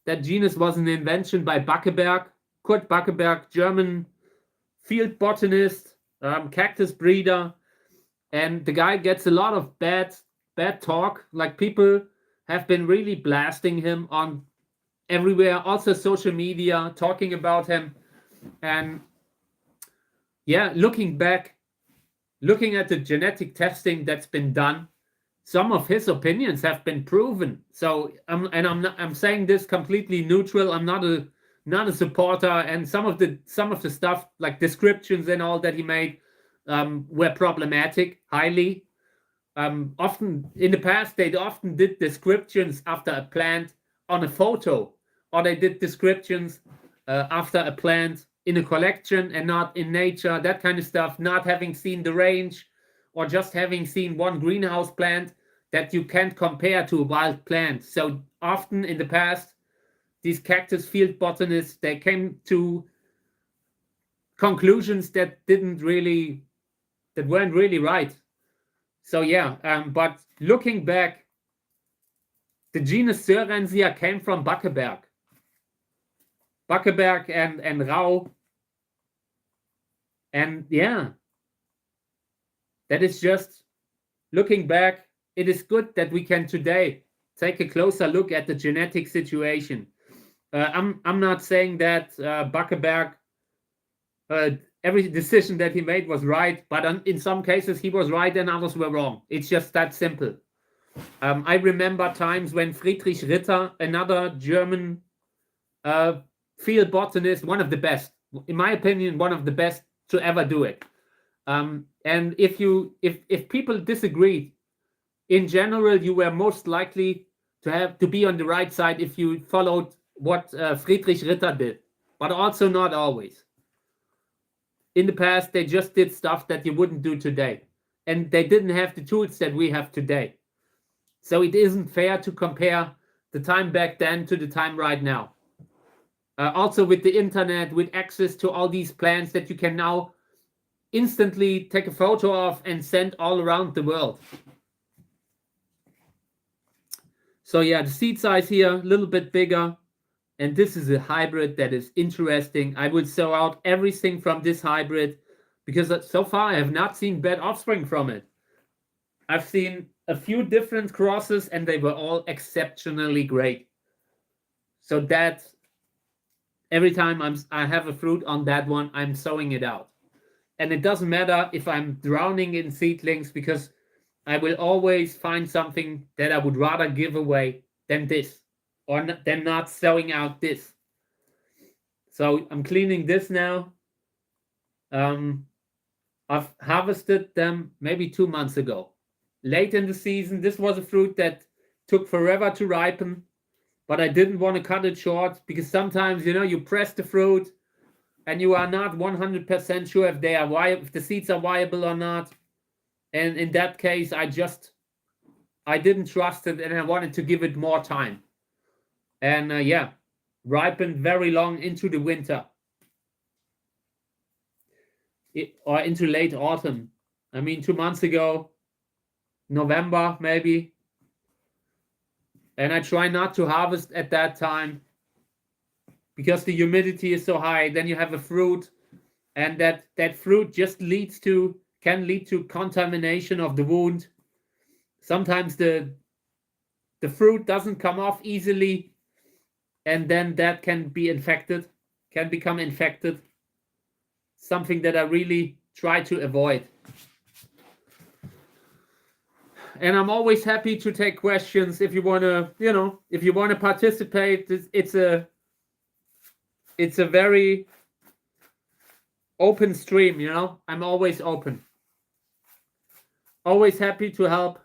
That genus was an invention by Backeberg, Kurt Backeberg, German field botanist, cactus breeder, and the guy gets a lot of bad talk. Like, people have been really blasting him on everywhere, also social media, talking about him. And yeah, looking back, looking at the genetic testing that's been done, some of his opinions have been proven. So I'm saying this completely neutral. I'm not a supporter, and some of the stuff, like descriptions and all that he made, were problematic highly. Often in the past, they often did descriptions after a plant on a photo, or they did descriptions after a plant in a collection and not in nature, that kind of stuff, not having seen the range, or just having seen one greenhouse plant that you can't compare to a wild plant. So often in the past, these cactus field botanists, they came to conclusions that weren't really right. So yeah, but looking back, the genus Sörensia came from Backeberg and Rau. And yeah, that is just, looking back, it is good that we can today take a closer look at the genetic situation. I'm not saying that Backeberg every decision that he made was right, but in some cases he was right and others were wrong. It's just that simple. I remember times when Friedrich Ritter, another German field botanist, one of the best, in my opinion, one of the best to ever do it. And if people disagreed, in general, you were most likely to be on the right side if you followed what Friedrich Ritter did, but also not always. In the past, they just did stuff that you wouldn't do today, and they didn't have the tools that we have today. So it isn't fair to compare the time back then to the time right now. Also with the internet, with access to all these plants that you can now instantly take a photo of and send all around the world. So yeah, the seed size here, a little bit bigger. And this is a hybrid that is interesting. I would sow out everything from this hybrid because so far I have not seen bad offspring from it. I've seen a few different crosses and they were all exceptionally great. So that every time I have a fruit on that one, I'm sowing it out. And it doesn't matter if I'm drowning in seedlings because I will always find something that I would rather give away than this, or than not sowing out this. So I'm cleaning this now. I've harvested them maybe 2 months ago. Late in the season, this was a fruit that took forever to ripen, but I didn't want to cut it short because sometimes, you press the fruit and you are not 100% sure if if the seeds are viable or not. And in that case, I didn't trust it and I wanted to give it more time. And yeah, ripened very long into the winter. Or into late autumn. I mean, 2 months ago, November maybe. And I try not to harvest at that time because the humidity is so high. Then you have a fruit, and that fruit just can lead to contamination of the wound. Sometimes the fruit doesn't come off easily, and then that can become infected. Something that I really try to avoid. And I'm always happy to take questions if you want to, participate. It's a very open stream, I'm always open. Always happy to help.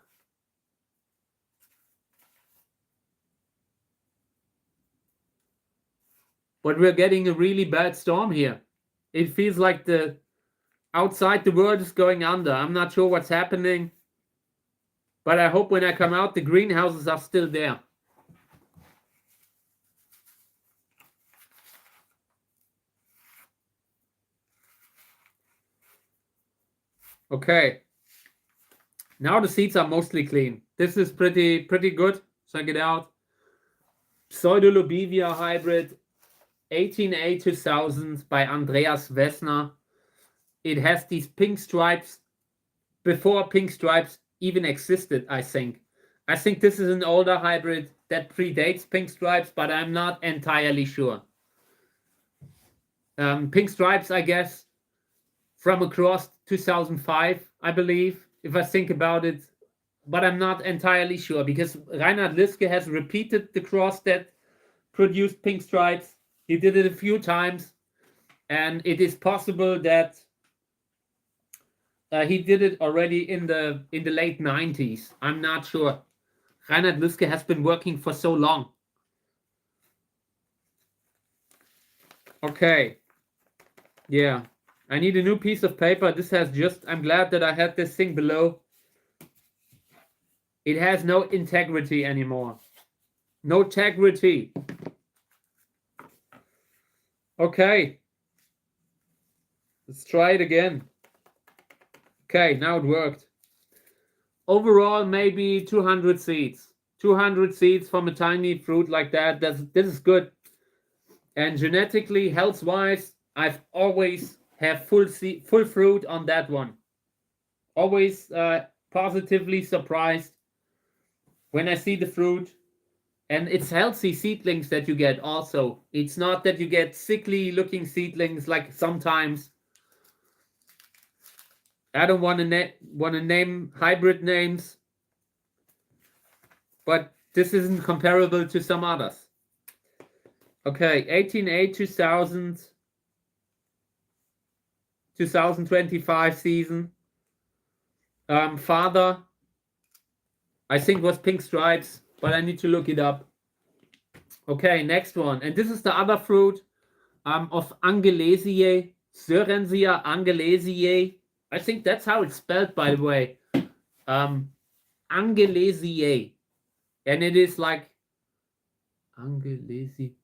But we're getting a really bad storm here. It feels like outside the world is going under. I'm not sure what's happening. But I hope when I come out, the greenhouses are still there. Okay. Now the seeds are mostly clean. This is pretty good. Check it out. Pseudolobivia hybrid 18A 2000 by Andreas Wessner. It has these pink stripes before pink stripes even existed, I think. I think this is an older hybrid that predates pink stripes, but I'm not entirely sure. Pink stripes, I guess, from across 2005, I believe, if I think about it. But I'm not entirely sure because Reinhard Liske has repeated the cross that produced pink stripes. He did it a few times, and it is possible that he did it already in the late 90s. I'm not sure. Reinhard Liske has been working for so long. Okay. Yeah. I need a new piece of paper. This has I'm glad that I had this thing below. It has no integrity anymore. No integrity. Okay. Let's try it again. Okay, now it worked. Overall, maybe 200 seeds. 200 seeds from a tiny fruit like that. This is good. And genetically, health-wise, I've always have full fruit on that one. Always positively surprised when I see the fruit. And it's healthy seedlings that you get also. It's not that you get sickly looking seedlings like sometimes I don't want to name hybrid names, but this isn't comparable to some others. Okay, 18A 2025 season. Father, I think was Pink Stripes, but I need to look it up. Okay, next one. And this is the other fruit of Angelesiae, Sörensia Angelesiae. I think that's how it's spelled, by the way. Angelesiae. And it is like Angelesiae.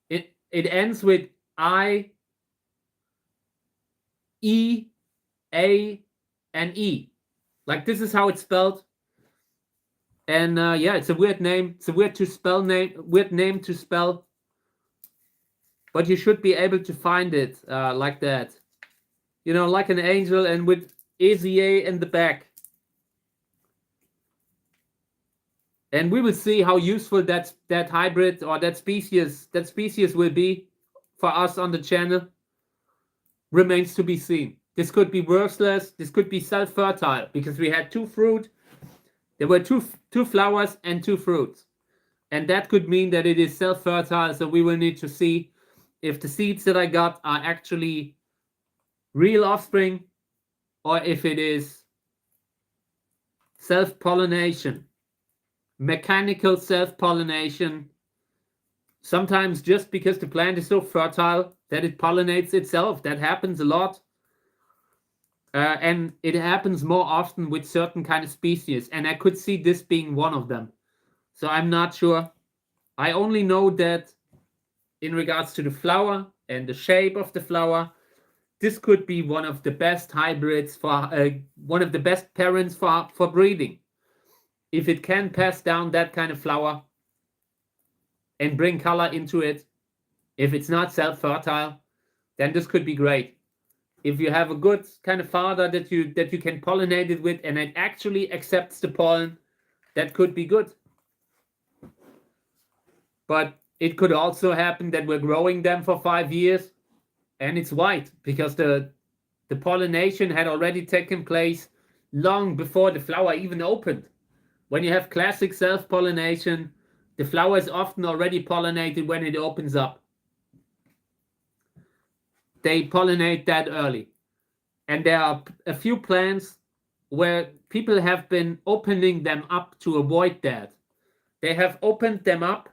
It ends with I, E, A, and E. Like this is how it's spelled. And yeah, it's a weird name. It's a weird name to spell. But you should be able to find it like that. You know, like an angel and with EZA in the back. And we will see how useful that hybrid or that species will be for us on the channel. Remains to be seen. This could be worthless. This could be self-fertile because we had two fruit. There were two flowers and two fruits. And that could mean that it is self-fertile. So we will need to see if the seeds that I got are actually real offspring or if it is self-pollination. Mechanical self-pollination, sometimes just because the plant is so fertile that it pollinates itself. That happens a lot. And it happens more often with certain kind of species. And I could see this being one of them. So I'm not sure. I only know that in regards to the flower and the shape of the flower, this could be one of the best hybrids for one of the best parents for breeding. If it can pass down that kind of flower and bring color into it, if it's not self-fertile, then this could be great. If you have a good kind of father that you can pollinate it with and it actually accepts the pollen, that could be good. But it could also happen that we're growing them for 5 years and it's white because the pollination had already taken place long before the flower even opened. When you have classic self-pollination, the flower is often already pollinated when it opens up. They pollinate that early. And there are a few plants where people have been opening them up to avoid that. They have opened them up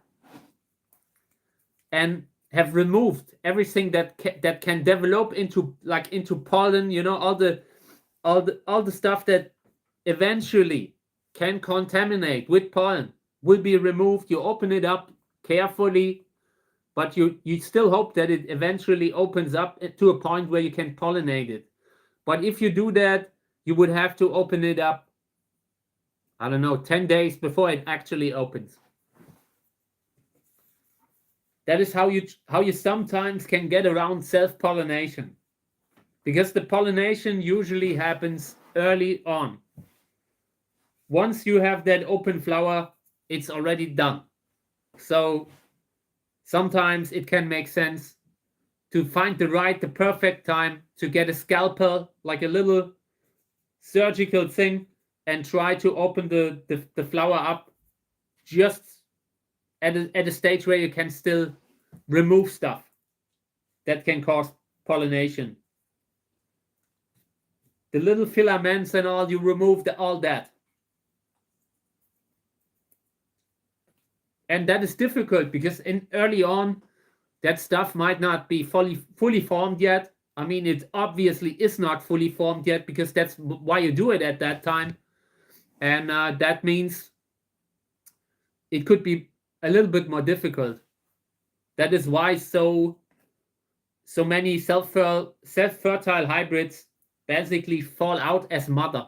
and have removed everything that can develop into pollen, you know, all the stuff that eventually can contaminate with pollen will be removed. You open it up carefully, but you still hope that it eventually opens up to a point where you can pollinate it. But if you do that, you would have to open it up, I don't know, 10 days before it actually opens. That is how you sometimes can get around self-pollination, because the pollination usually happens early on. Once you have that open flower, it's already done. So sometimes it can make sense to find the perfect time to get a scalpel, like a little surgical thing, and try to open the flower up just at a stage where you can still remove stuff that can cause pollination. The little filaments and all, you remove all that. And that is difficult because early on, that stuff might not be fully formed yet. I mean, it obviously is not fully formed yet because that's why you do it at that time. And that means it could be a little bit more difficult. That is why so many self-fertile hybrids basically fall out as mother.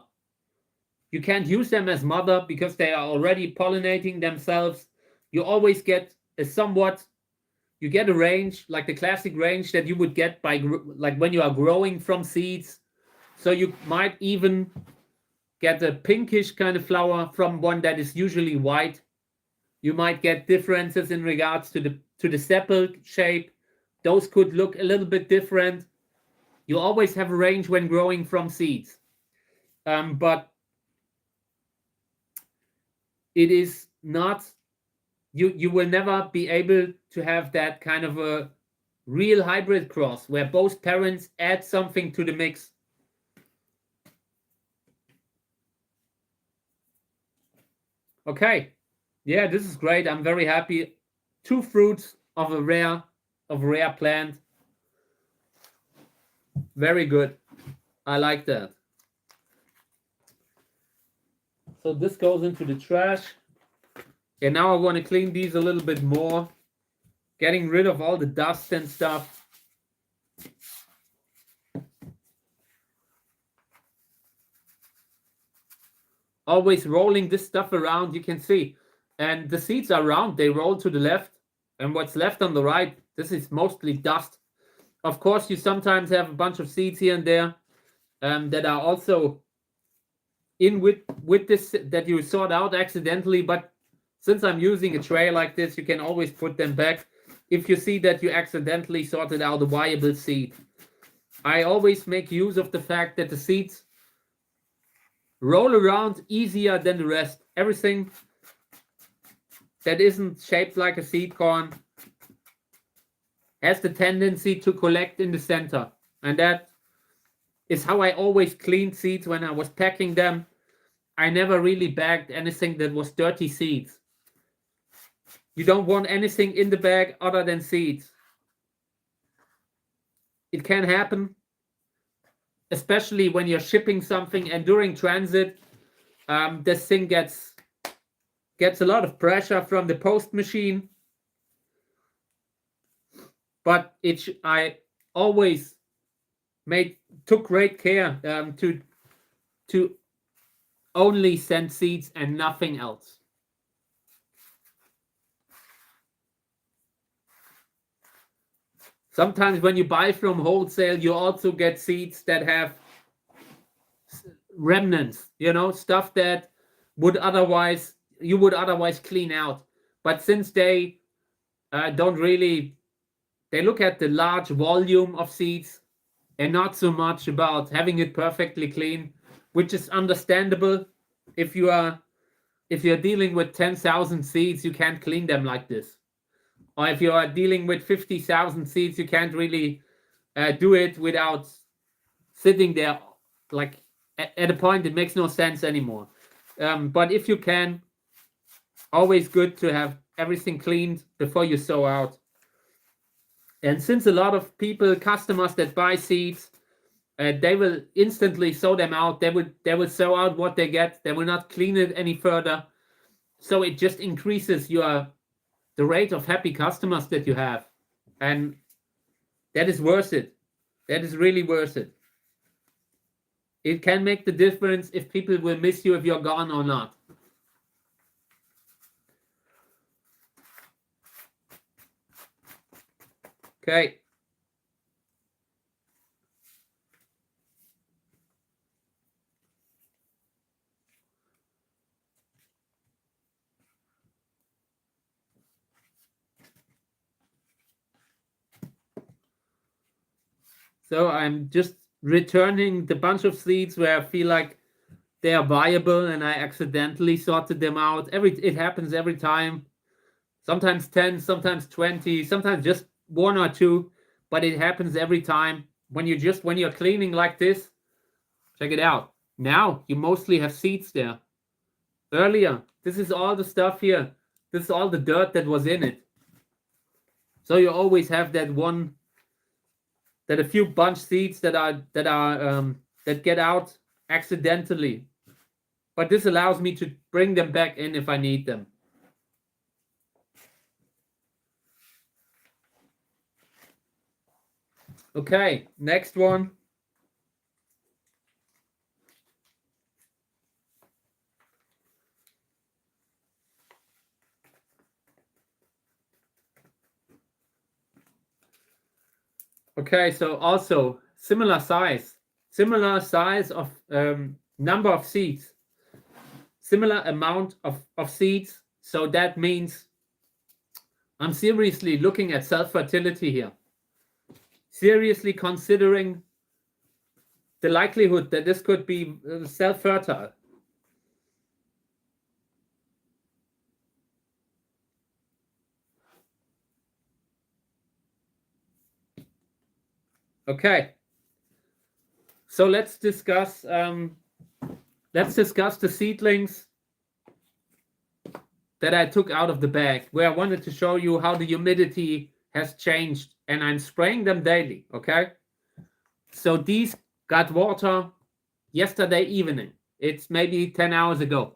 You can't use them as mother because they are already pollinating themselves. You always get you get a range, like the classic range that you would get by like when you are growing from seeds. So you might even get a pinkish kind of flower from one that is usually white. You might get differences in regards to the sepal shape. Those could look a little bit different. You always have a range when growing from seeds. but it is not, you will never be able to have that kind of a real hybrid cross where both parents add something to the mix. Okay, yeah, this is great. I'm very happy. 2 fruits of a rare plant. Very good. I like that. So this goes into the trash. And now I want to clean these a little bit more, getting rid of all the dust and stuff. Always rolling this stuff around, you can see. And the seeds are round, they roll to the left. And what's left on the right, this is mostly dust. Of course, you sometimes have a bunch of seeds here and there that are also in with this, that you sort out accidentally. But since I'm using a tray like this, you can always put them back if you see that you accidentally sorted out a viable seed. I always make use of the fact that the seeds roll around easier than the rest. Everything that isn't shaped like a seed corn has the tendency to collect in the center. And that is how I always cleaned seeds when I was packing them. I never really bagged anything that was dirty seeds. You don't want anything in the bag other than seeds. It can happen, especially when you're shipping something and during transit, this thing gets a lot of pressure from the post machine. But I always took great care to only send seeds and nothing else. Sometimes when you buy from wholesale, you also get seeds that have remnants, stuff that you would otherwise clean out. But since they don't really, they look at the large volume of seeds and not so much about having it perfectly clean, which is understandable. If you're dealing with 10,000 seeds, you can't clean them like this. Or if you are dealing with 50,000 seeds, you can't really do it without sitting there like at a point it makes no sense anymore. But if you can, always good to have everything cleaned before you sow out. And since a lot of customers that buy seeds, they will instantly sow them out. They will sow out what they get. They will not clean it any further. So it just increases the rate of happy customers that you have. And that is worth it. That is really worth it. It can make the difference if people will miss you if you're gone or not. Okay. So I'm just returning the bunch of seeds where I feel like they are viable and I accidentally sorted them out. It happens every time. Sometimes 10, sometimes 20, sometimes just 1 or 2, but it happens every time. When you're cleaning like this, check it out. Now you mostly have seeds there. Earlier, this is all the stuff here. This is all the dirt that was in it. So you always have that a few bunch seeds that get out accidentally. But this allows me to bring them back in if I need them. Okay, next one. Okay, so also similar size of number of seeds, similar amount of seeds. So that means I'm seriously looking at self-fertility here. Seriously considering the likelihood that this could be self-fertile. Okay, so let's discuss the seedlings that I took out of the bag, where I wanted to show you how the humidity has changed, and I'm spraying them daily. Okay, so these got water yesterday evening. It's maybe 10 hours ago.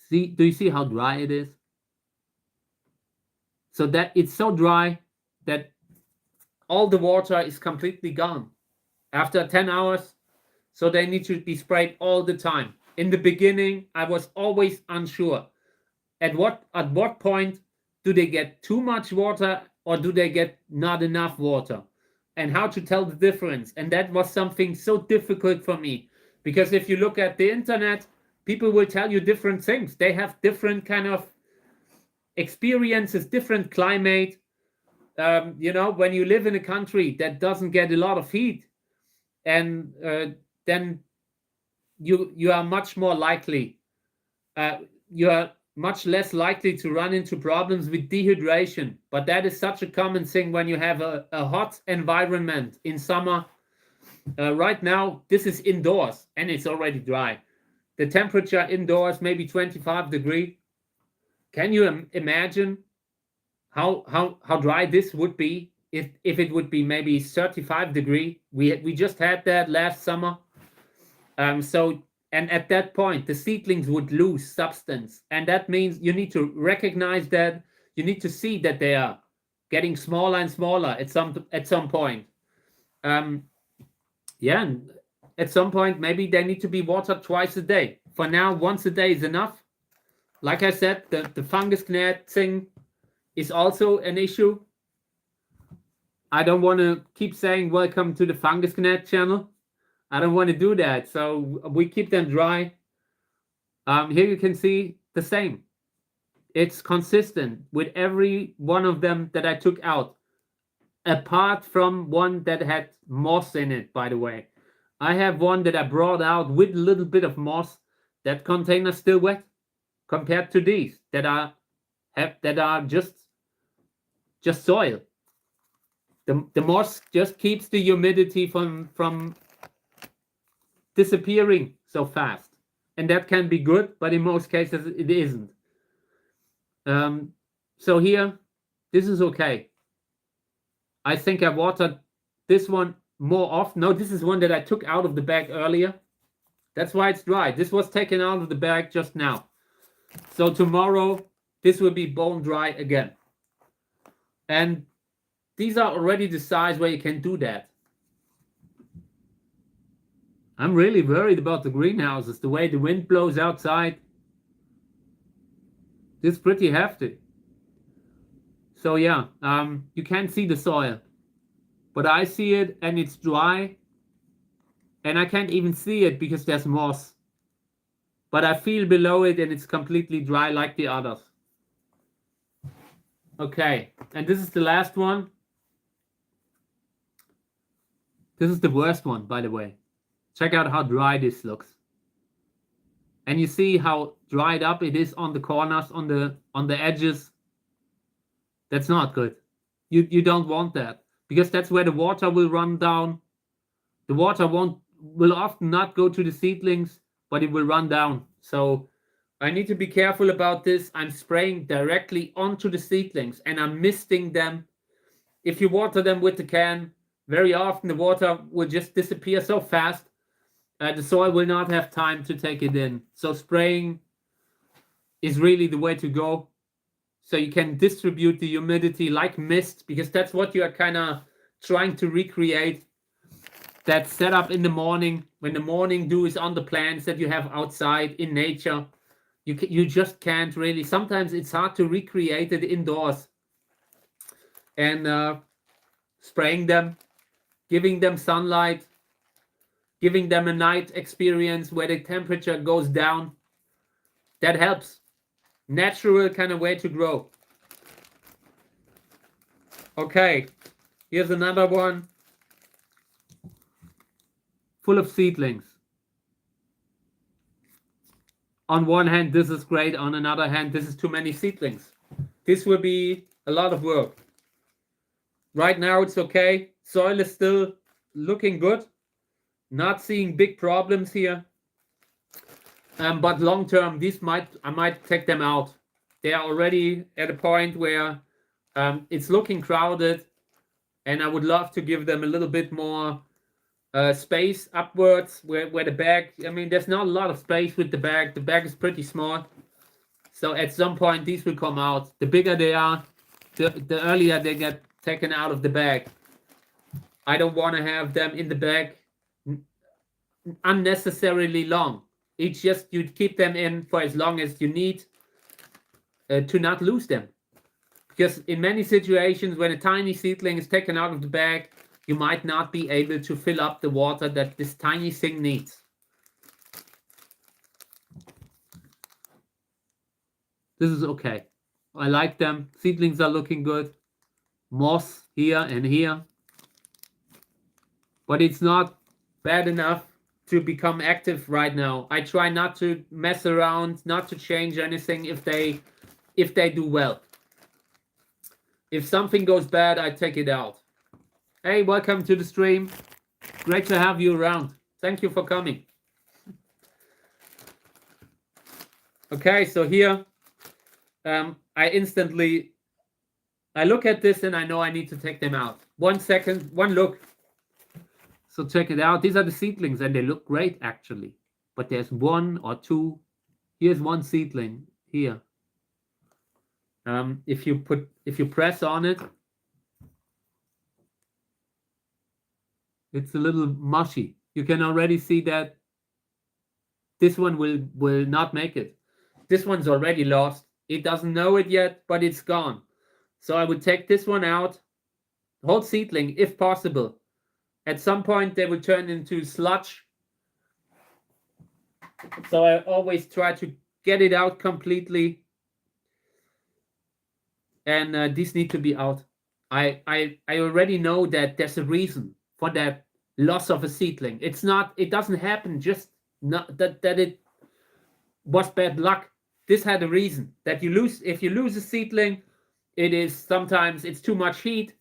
See, do you see how dry it is? So that it's so dry that all the water is completely gone after 10 hours. So they need to be sprayed all the time. In the beginning, I was always unsure at what point do they get too much water or do they get not enough water, and how to tell the difference. And that was something so difficult for me, because if you look at the internet, people will tell you different things. They have different kind of experiences, different climate. You know, when you live in a country that doesn't get a lot of heat, and then you are much more likely, you are much less likely to run into problems with dehydration. But that is such a common thing when you have a hot environment in summer. Right now, this is indoors and it's already dry. The temperature indoors maybe 25 degrees. Can you imagine how dry this would be if it would be maybe 35 degrees? We just had that last summer. So, and at that point, the seedlings would lose substance. And that means you need to recognize that. You need to see that they are getting smaller and smaller at some point. Yeah, and at some point, maybe they need to be watered twice a day. For now, once a day is enough. Like I said, the fungus gnat thing is also an issue. I don't want to keep saying welcome to the fungus gnat channel. I don't want to do that. So we keep them dry. Here you can see the same. It's consistent with every one of them that I took out, apart from one that had moss in it, by the way. I have one that I brought out with a little bit of moss. That container is still wet compared to these that are just soil. The moss just keeps the humidity from disappearing so fast, and that can be good, but in most cases it isn't. So here, this is okay. I think I watered this one more often. No, this is one that I took out of the bag earlier. That's why it's dry. This was taken out of the bag just now. So tomorrow, this will be bone dry again. And these are already the size where you can do that. I'm really worried about the greenhouses, the way the wind blows outside. This is pretty hefty. So yeah, you can't see the soil, but I see it and it's dry, and I can't even see it because there's moss. But I feel below it and it's completely dry like the others. Okay, and this is the last one. This is the worst one, by the way. Check out how dry this looks. And you see how dried up it is on the corners, on the edges. That's not good. You don't want that, because that's where the water will run down. The water will often not go to the seedlings, but it will run down. So I need to be careful about this. I'm spraying directly onto the seedlings and I'm misting them. If you water them with the can, very often the water will just disappear so fast. The soil will not have time to take it in. So spraying is really the way to go. So you can distribute the humidity like mist, because that's what you are kind of trying to recreate. That setup in the morning, when the morning dew is on the plants that you have outside in nature. You just can't really. Sometimes it's hard to recreate it indoors. And spraying them, giving them sunlight, giving them a night experience where the temperature goes down, that helps. Natural kind of way to grow. Okay, here's another one. full of seedlings. On one hand, this is great. On another hand, this is too many seedlings. This will be a lot of work. Right now, it's okay. Soil is still looking good. Not seeing big problems here. But long term, I might take them out. They are already at a point where it's looking crowded, and I would love to give them a little bit more space upwards where the bag, I mean, there's not a lot of space with the bag. The bag is pretty small. So at some point, these will come out. The bigger they are, the earlier they get taken out of the bag. I don't want to have them in the bag unnecessarily long. It's just you keep them in for as long as you need to not lose them. Because in many situations, when a tiny seedling is taken out of the bag, you might not be able to fill up the water that this tiny thing needs. This is okay. I like them. Seedlings are looking good. Moss here and here. But it's not bad enough to become active right now. I try not to mess around, not to change anything if they do well. If something goes bad, I take it out. Hey, welcome to the stream. Great to have you around. Thank you for coming. Okay, so here, I look at this and I know I need to take them out. 1 second, one look. So check it out. These are the seedlings and they look great actually. But there's one or two. Here's one seedling here. If you press on it, it's a little mushy. You can already see that this one will not make it. This one's already lost. It doesn't know it yet, but it's gone. So I would take this one out, whole seedling, if possible. At some point, they will turn into sludge. So I always try to get it out completely. And these need to be out. I already know that there's a reason for that loss of a seedling. It doesn't happen just not that it was bad luck. This had a reason that if you lose a seedling, it is sometimes it's too much heat.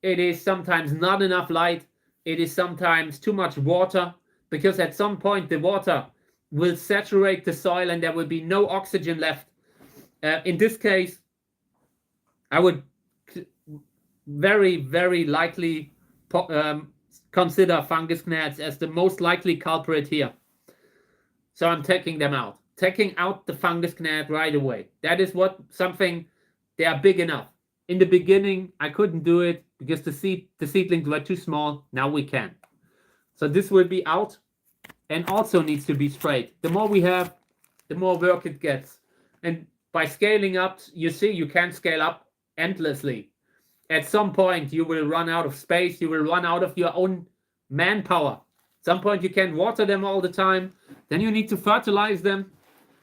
It is sometimes not enough light. It is sometimes too much water, because at some point the water will saturate the soil and there will be no oxygen left. In this case, I would very, very likely consider fungus gnats as the most likely culprit here. So I'm taking them out. Taking out the fungus gnat right away. That is something, they are big enough. In the beginning, I couldn't do it because the seedlings were too small. Now we can. So this will be out and also needs to be sprayed. The more we have, the more work it gets. And by scaling up, you see, you can scale up endlessly. At some point, you will run out of space. You will run out of your own manpower. At some point, you can't water them all the time. Then you need to fertilize them.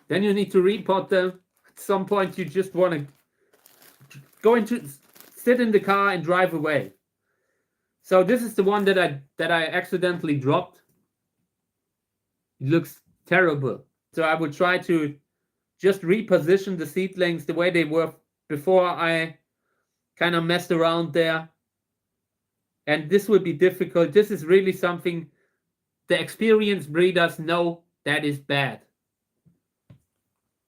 Then you need to repot them. At some point, you just want to sit in the car and drive away. So this is the one that I accidentally dropped. It looks terrible. So I would try to just reposition the seedlings the way they were before I kind of messed around there. And this will be difficult. This is really something the experienced breeders know that is bad.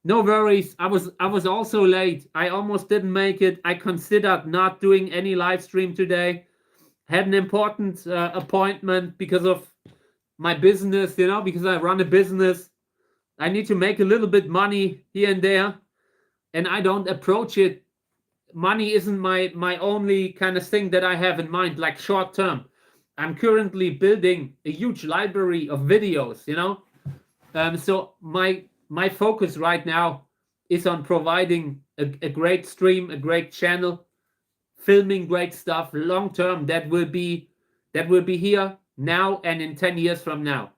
No worries. I was also late. I almost didn't make it. I considered not doing any live stream today. Had an important appointment because of my business, because I run a business. I need to make a little bit money here and there, and I don't approach it. Money isn't my only kind of thing that I have in mind, like short term. I'm currently building a huge library of videos, so my focus right now is on providing a great stream, a great channel, filming great stuff long term that will be here now and in 10 years from now.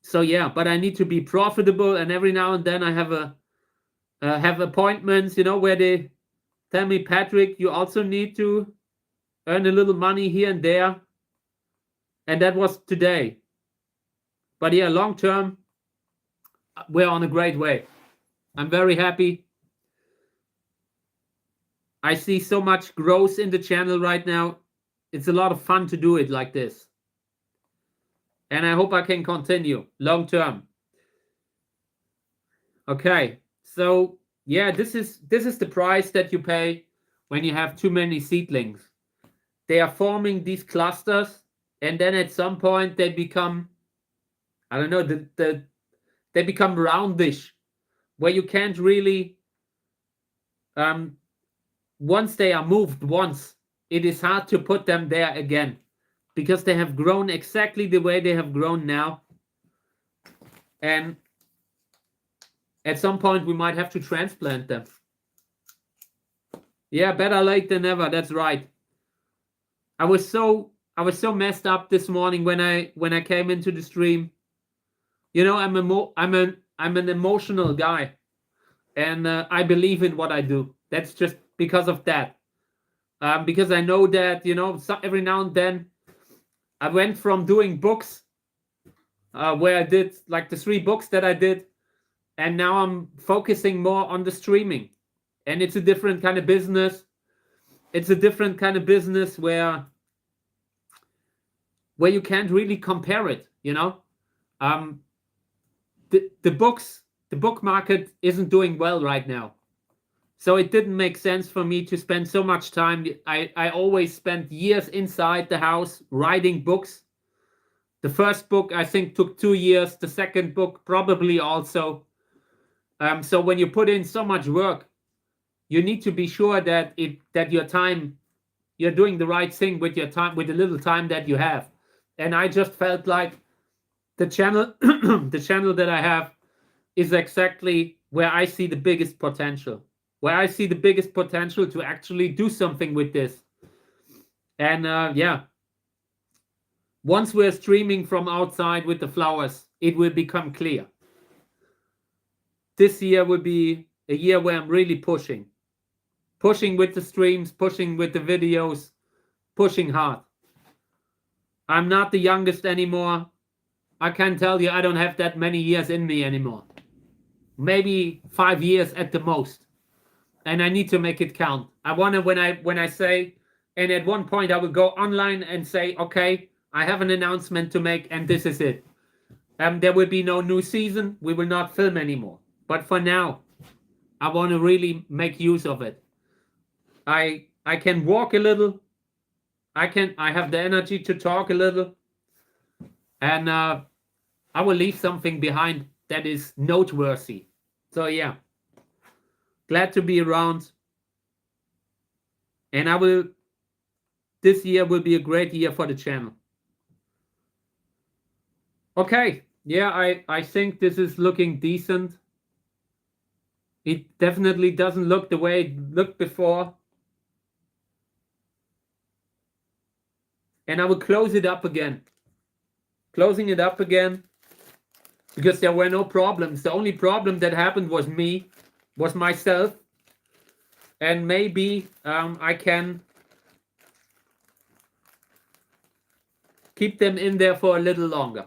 So yeah, but I need to be profitable, and every now and then I have appointments, where they tell me, Patrick, you also need to earn a little money here and there. And that was today. But yeah, long term, we're on a great way. I'm very happy. I see so much growth in the channel right now. It's a lot of fun to do it like this. And I hope I can continue long term. Okay, so yeah, this is the price that you pay when you have too many seedlings. They are forming these clusters, and then at some point they become, I don't know, they become roundish, where you can't really, once they are moved once, it is hard to put them there again, because they have grown exactly the way they have grown now. And at some point we might have to transplant them. Yeah, better late than never. That's right. I was so messed up this morning when I came into the stream. You know, I'm an emotional guy, and I believe in what I do. That's just because of that. Because I know that, you know, every now and then I went from doing books, where I did like the 3 books that I did, and now I'm focusing more on the streaming. And it's a different kind of business. It's a different kind of business where you can't really compare it, you know. The book market isn't doing well right now. So it didn't make sense for me to spend so much time. I always spent years inside the house writing books. The first book, I think, took 2 years. The second book probably also. So when you put in so much work, you need to be sure that your time, you're doing the right thing with your time, with the little time that you have. And I just felt like the channel, the channel that I have is exactly where I see the biggest potential. Where I see the biggest potential to actually do something with this. And yeah, once we're streaming from outside with the flowers, it will become clear. This year will be a year where I'm really pushing with the streams, pushing with the videos, pushing hard. I'm not the youngest anymore. I can tell you I don't have that many years in me anymore. Maybe 5 years at the most. And I need to make it count. I want to, when I say, and at one point I will go online and say, okay, I have an announcement to make, and this is it. There will be no new season. We will not film anymore. But for now, I want to really make use of it. I can walk a little. I have the energy to talk a little. And I will leave something behind that is noteworthy. So yeah. Glad to be around. And this year will be a great year for the channel. Okay, yeah, I think this is looking decent. It definitely doesn't look the way it looked before. And I will close it up again. Closing it up again. Because there were no problems. The only problem that happened was myself. And maybe I can keep them in there for a little longer.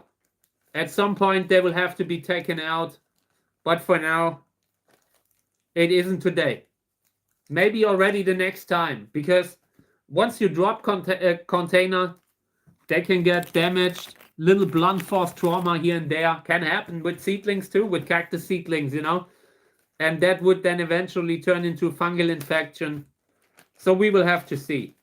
At some point they will have to be taken out, but for now it isn't today. Maybe already the next time, because once you drop container, they can get damaged. Little blunt force trauma here and there can happen with seedlings too, with cactus seedlings, you know. And that would then eventually turn into fungal infection. So we will have to see.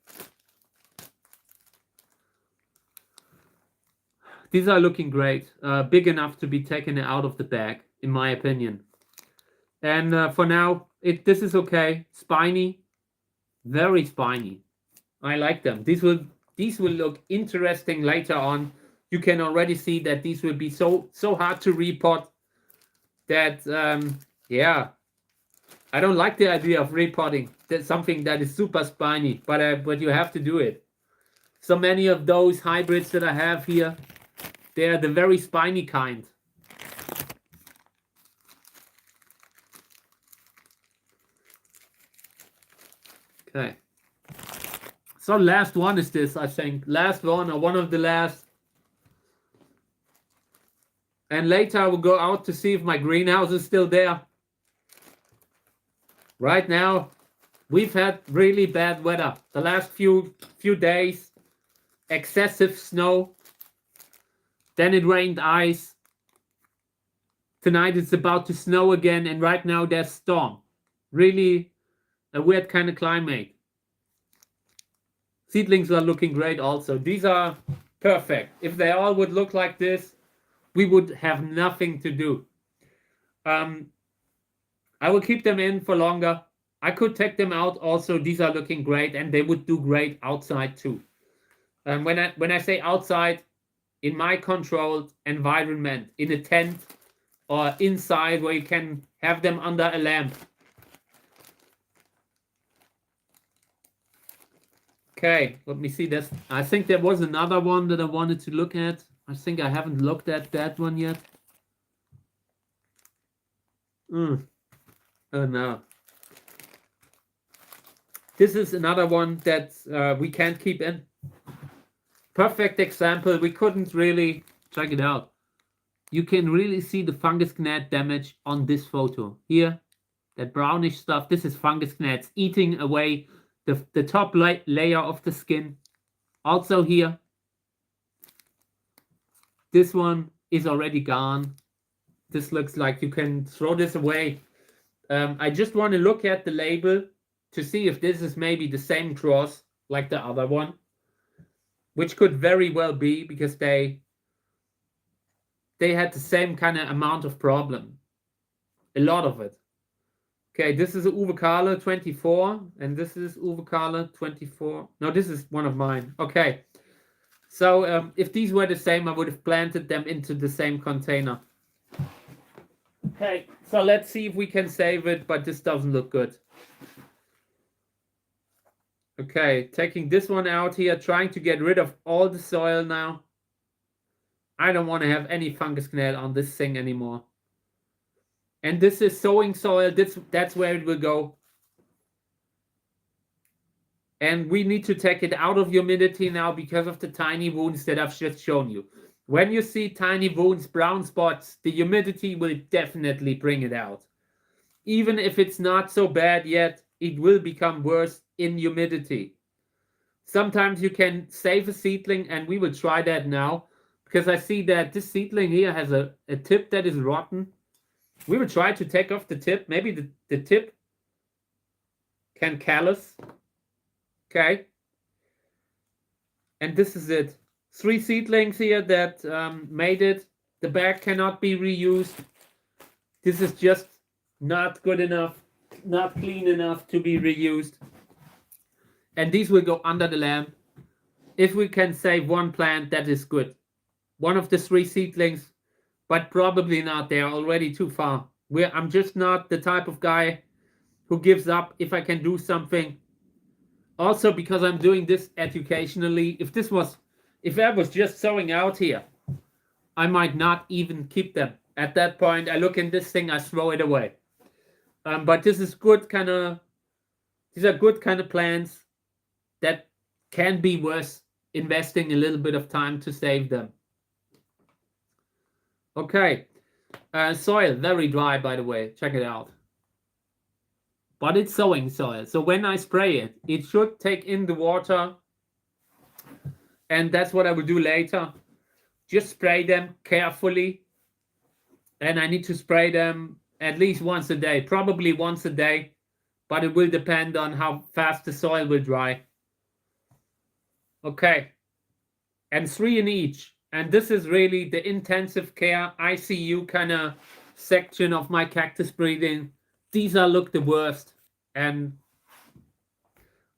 These are looking great. Big enough to be taken out of the bag, in my opinion. And for now, this is okay. Spiny. Very spiny. I like them. These will look interesting later on. You can already see that these will be so hard to repot that yeah, I don't like the idea of repotting. That's something that is super spiny, but you have to do it. So many of those hybrids that I have here, they are the very spiny kind. Okay. So last one is this, I think. Last one, or one of the last. And later I will go out to see if my greenhouse is still there. Right now, we've had really bad weather. The last few days, excessive snow. Then it rained ice. Tonight it's about to snow again, and right now there's storm. Really a weird kind of climate. Seedlings are looking great also. These are perfect. If they all would look like this, we would have nothing to do. I will keep them in for longer. I could take them out also. These are looking great, and they would do great outside too. When I say outside, in my controlled environment, in a tent or inside where you can have them under a lamp. Okay, let me see this. I think there was another one that I wanted to look at. I think I haven't looked at that one yet. Oh no. This is another one that we can't keep in. Perfect example. We couldn't really check it out. You can really see the fungus gnat damage on this photo. Here, that brownish stuff, this is fungus gnats eating away the top layer of the skin. Also here, this one is already gone. This looks like you can throw this away. I just want to look at the label to see if this is maybe the same cross like the other one, which could very well be because they had the same kind of amount of problem. A lot of it. Okay, this is Uwe Kahle 24, and this is Uwe Kahle 24. No, this is one of mine. Okay. So if these were the same, I would have planted them into the same container. Okay, so let's see if we can save it, but this doesn't look good. Okay, taking this one out here, trying to get rid of all the soil now. I don't want to have any fungus gnat on this thing anymore. And this is sowing soil. That's where it will go. And we need to take it out of humidity now because of the tiny wounds that I've just shown you. When you see tiny wounds, brown spots, the humidity will definitely bring it out. Even if it's not so bad yet, it will become worse in humidity. Sometimes you can save a seedling, and we will try that now because I see that this seedling here has a tip that is rotten. We will try to take off the tip. Maybe the tip can callus. Okay. And this is it. 3 seedlings here that made it. The bag cannot be reused. This is just not good enough, not clean enough to be reused. And these will go under the lamp. If we can save one plant, that is good. One of the 3 seedlings, but probably not. They are already too far. I'm just not the type of guy who gives up if I can do something. Also, because I'm doing this educationally, if I was just sowing out here, I might not even keep them. At that point, I look in this thing, I throw it away. But this is good kind of. These are good kind of plants that can be worth investing a little bit of time to save them. Okay, soil very dry, by the way. Check it out. But it's sowing soil, so when I spray it, it should take in the water, and that's what I will do later. Just spray them carefully, and I need to spray them at least once a day, probably once a day, but it will depend on how fast the soil will dry. Okay, and 3 in each, and this is really the intensive care ICU kind of section of my cactus breeding. These look the worst, and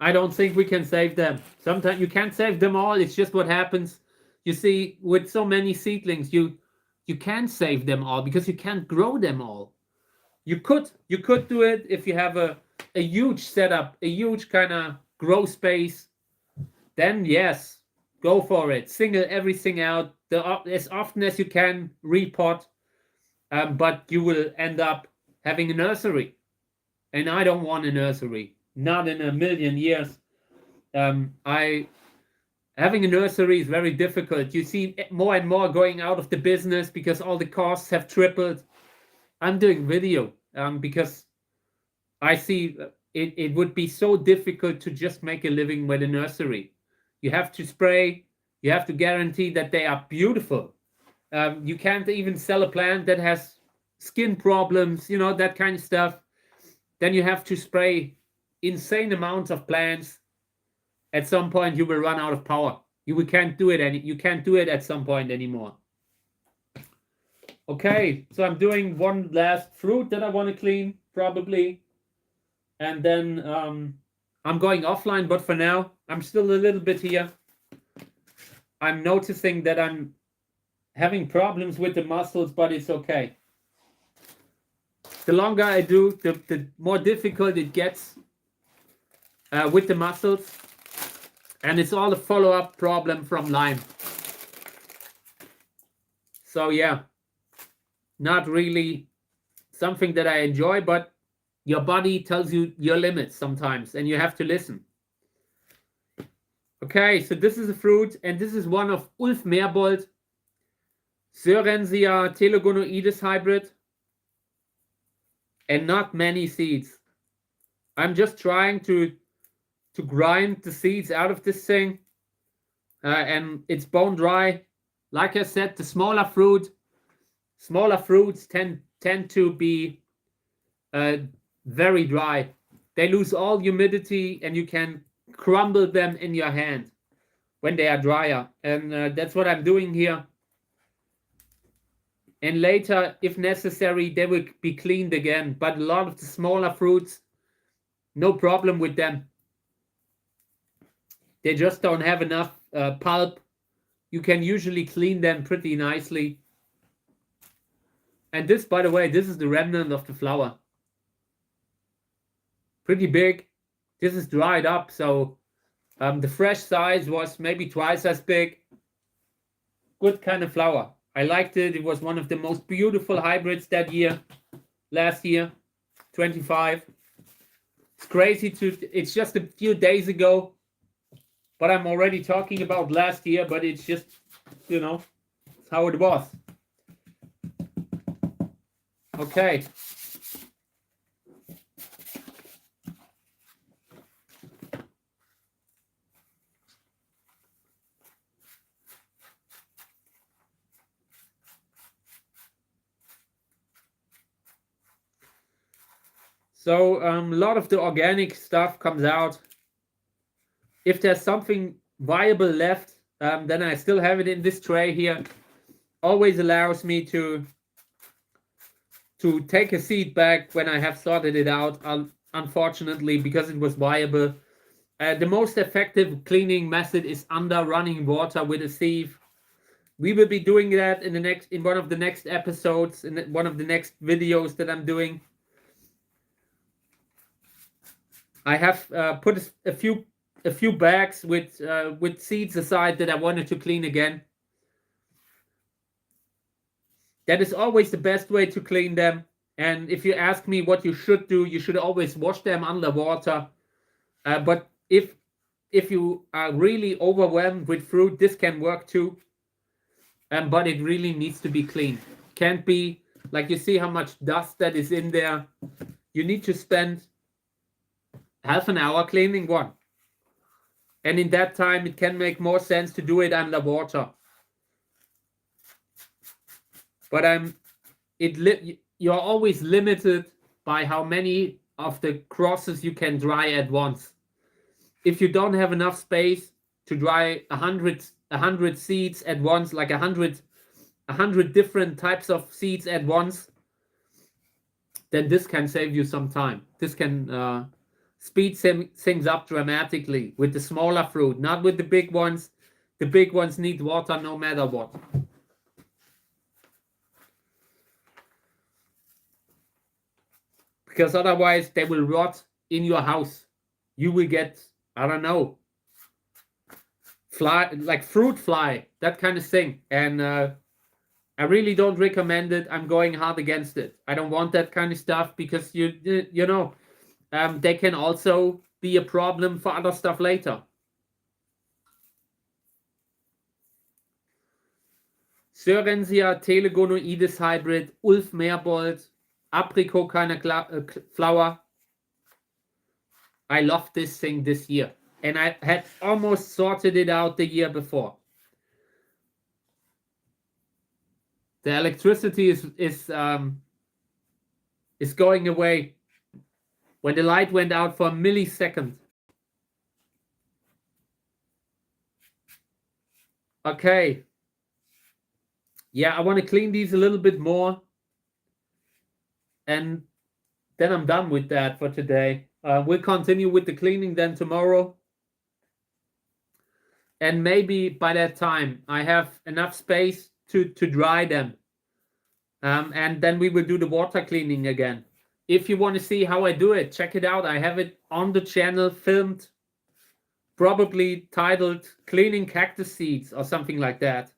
I don't think we can save them. Sometimes you can't save them all. It's just what happens. You see, with so many seedlings, you can't save them all because you can't grow them all. You could do it if you have a huge setup, a huge kind of grow space. Then yes, go for it. Single everything out as often as you can. Repot, but you will end up having a nursery, and I don't want a nursery, not in a million years. I Having a nursery is very difficult. You see more and more going out of the business because all the costs have tripled. I'm doing video because I see it would be so difficult to just make a living with a nursery. You have to spray. You have to guarantee that they are beautiful. You can't even sell a plant that has skin problems, you know, that kind of stuff. Then you have to spray insane amounts of plants. At some point, you will run out of power. You can't do it you can't do it at some point anymore. Okay, so I'm doing one last fruit that I want to clean, probably. And then I'm going offline, but for now, I'm still a little bit here. I'm noticing that I'm having problems with the muscles, but it's okay. The longer I do, the more difficult it gets with the muscles. And it's all a follow-up problem from Lyme. So yeah, not really something that I enjoy, but your body tells you your limits sometimes, and you have to listen. Okay, so this is a fruit, and this is one of Ulf Merbold, Sorensia telegonoides hybrid, and not many seeds. I'm just trying to grind the seeds out of this thing, and it's bone dry. Like I said, the smaller fruits tend to be very dry. They lose all humidity, and you can crumble them in your hand when they are drier. And that's what I'm doing here. And later, if necessary, they will be cleaned again. But a lot of the smaller fruits, no problem with them. They just don't have enough pulp. You can usually clean them pretty nicely. And this, by the way, this is the remnant of the flower. Pretty big. This is dried up, so the fresh size was maybe twice as big. Good kind of flower. I liked it. It was one of the most beautiful hybrids that year, last year, 25. It's crazy it's just a few days ago, but I'm already talking about last year, but it's just, you know, it's how it was. Okay. So a lot of the organic stuff comes out. If there's something viable left, then I still have it in this tray here. Always allows me to take a seed back when I have sorted it out, unfortunately, because it was viable. The most effective cleaning method is under running water with a sieve. We will be doing that in one of the next episodes, in one of the next videos that I'm doing. I have put a few bags with seeds aside that I wanted to clean again. That is always the best way to clean them. And if you ask me what you should do, you should always wash them under water. But if you are really overwhelmed with fruit, this can work too. But it really needs to be clean. Can't be like, you see how much dust that is in there. You need to spend half an hour cleaning one. And in that time, it can make more sense to do it underwater. But you're always limited by how many of the crosses you can dry at once. If you don't have enough space to dry 100 seeds at once, like 100 different types of seeds at once, then this can save you some time. This can speed things up dramatically with the smaller fruit, not with the big ones. The big ones need water no matter what. Because otherwise they will rot in your house. You will get, I don't know, fly, like fruit fly, that kind of thing. And I really don't recommend it. I'm going hard against it. I don't want that kind of stuff because you know, they can also be a problem for other stuff later. Sörensia, Telegonoides hybrid, Ulf Meerbold, Apricot kind of flower. I love this thing this year, and I had almost sorted it out the year before. The electricity is going away when the light went out for a millisecond. Okay. Yeah, I want to clean these a little bit more, and then I'm done with that for today. We'll continue with the cleaning then tomorrow. And maybe by that time, I have enough space to dry them. And then we will do the water cleaning again. If you want to see how I do it, check it out. I have it on the channel, filmed, probably titled Cleaning Cactus Seeds or something like that.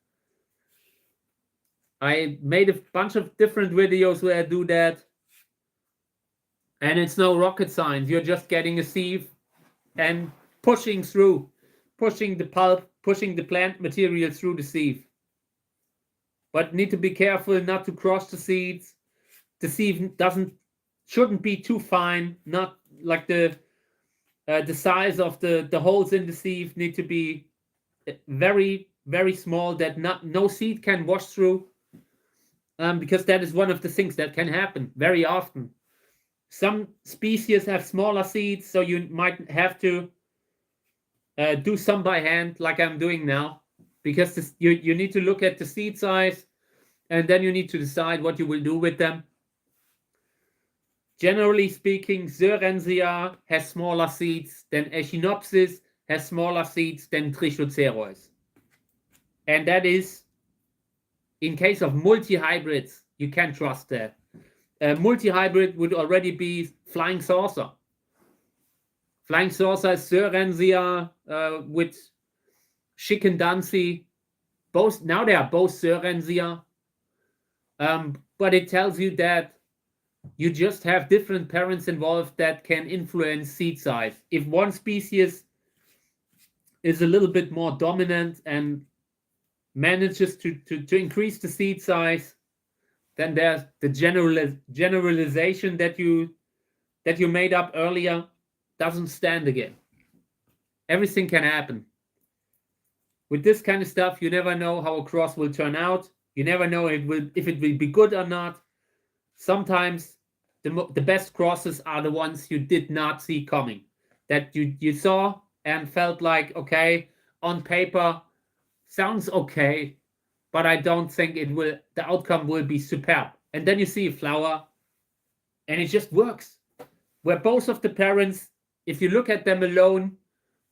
I made a bunch of different videos where I do that. And it's no rocket science. You're just getting a sieve and pushing the pulp, pushing the plant material through the sieve. But need to be careful not to crush the seeds. The sieve shouldn't be too fine. Not like the size of the holes in the sieve need to be very, very small, that no seed can wash through. Because that is one of the things that can happen very often. Some species have smaller seeds, so you might have to do some by hand, like I'm doing now, because you need to look at the seed size, and then you need to decide what you will do with them. Generally speaking, Sörensia has smaller seeds than Echinopsis, has smaller seeds than Trichocereus. And that is, in case of multi-hybrids, you can't trust that. Multi-hybrid would already be Flying Saucer. Flying Saucer is Sörensia with Schickendanzi. Now they are both Sörensia. But it tells you that you just have different parents involved that can influence seed size. If one species is a little bit more dominant and manages to increase the seed size, then there's the generalization that you made up earlier doesn't stand again. Everything can happen. With this kind of stuff, you never know how a cross will turn out. You never know if it will be good or not. Sometimes the best crosses are the ones you did not see coming, that you saw and felt like, okay, on paper sounds okay, but I don't think the outcome will be superb. And then you see a flower and it just works. Where both of the parents, if you look at them alone,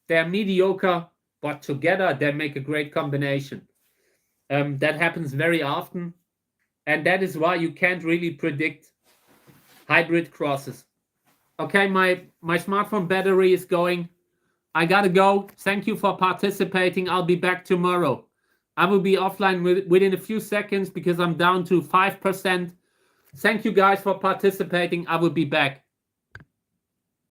they're mediocre, but together they make a great combination. That happens very often. And that is why you can't really predict hybrid crosses. Okay, my smartphone battery is going. I gotta go. Thank you for participating. I'll be back tomorrow. I will be offline within a few seconds because I'm down to 5%. Thank you guys for participating. I will be back.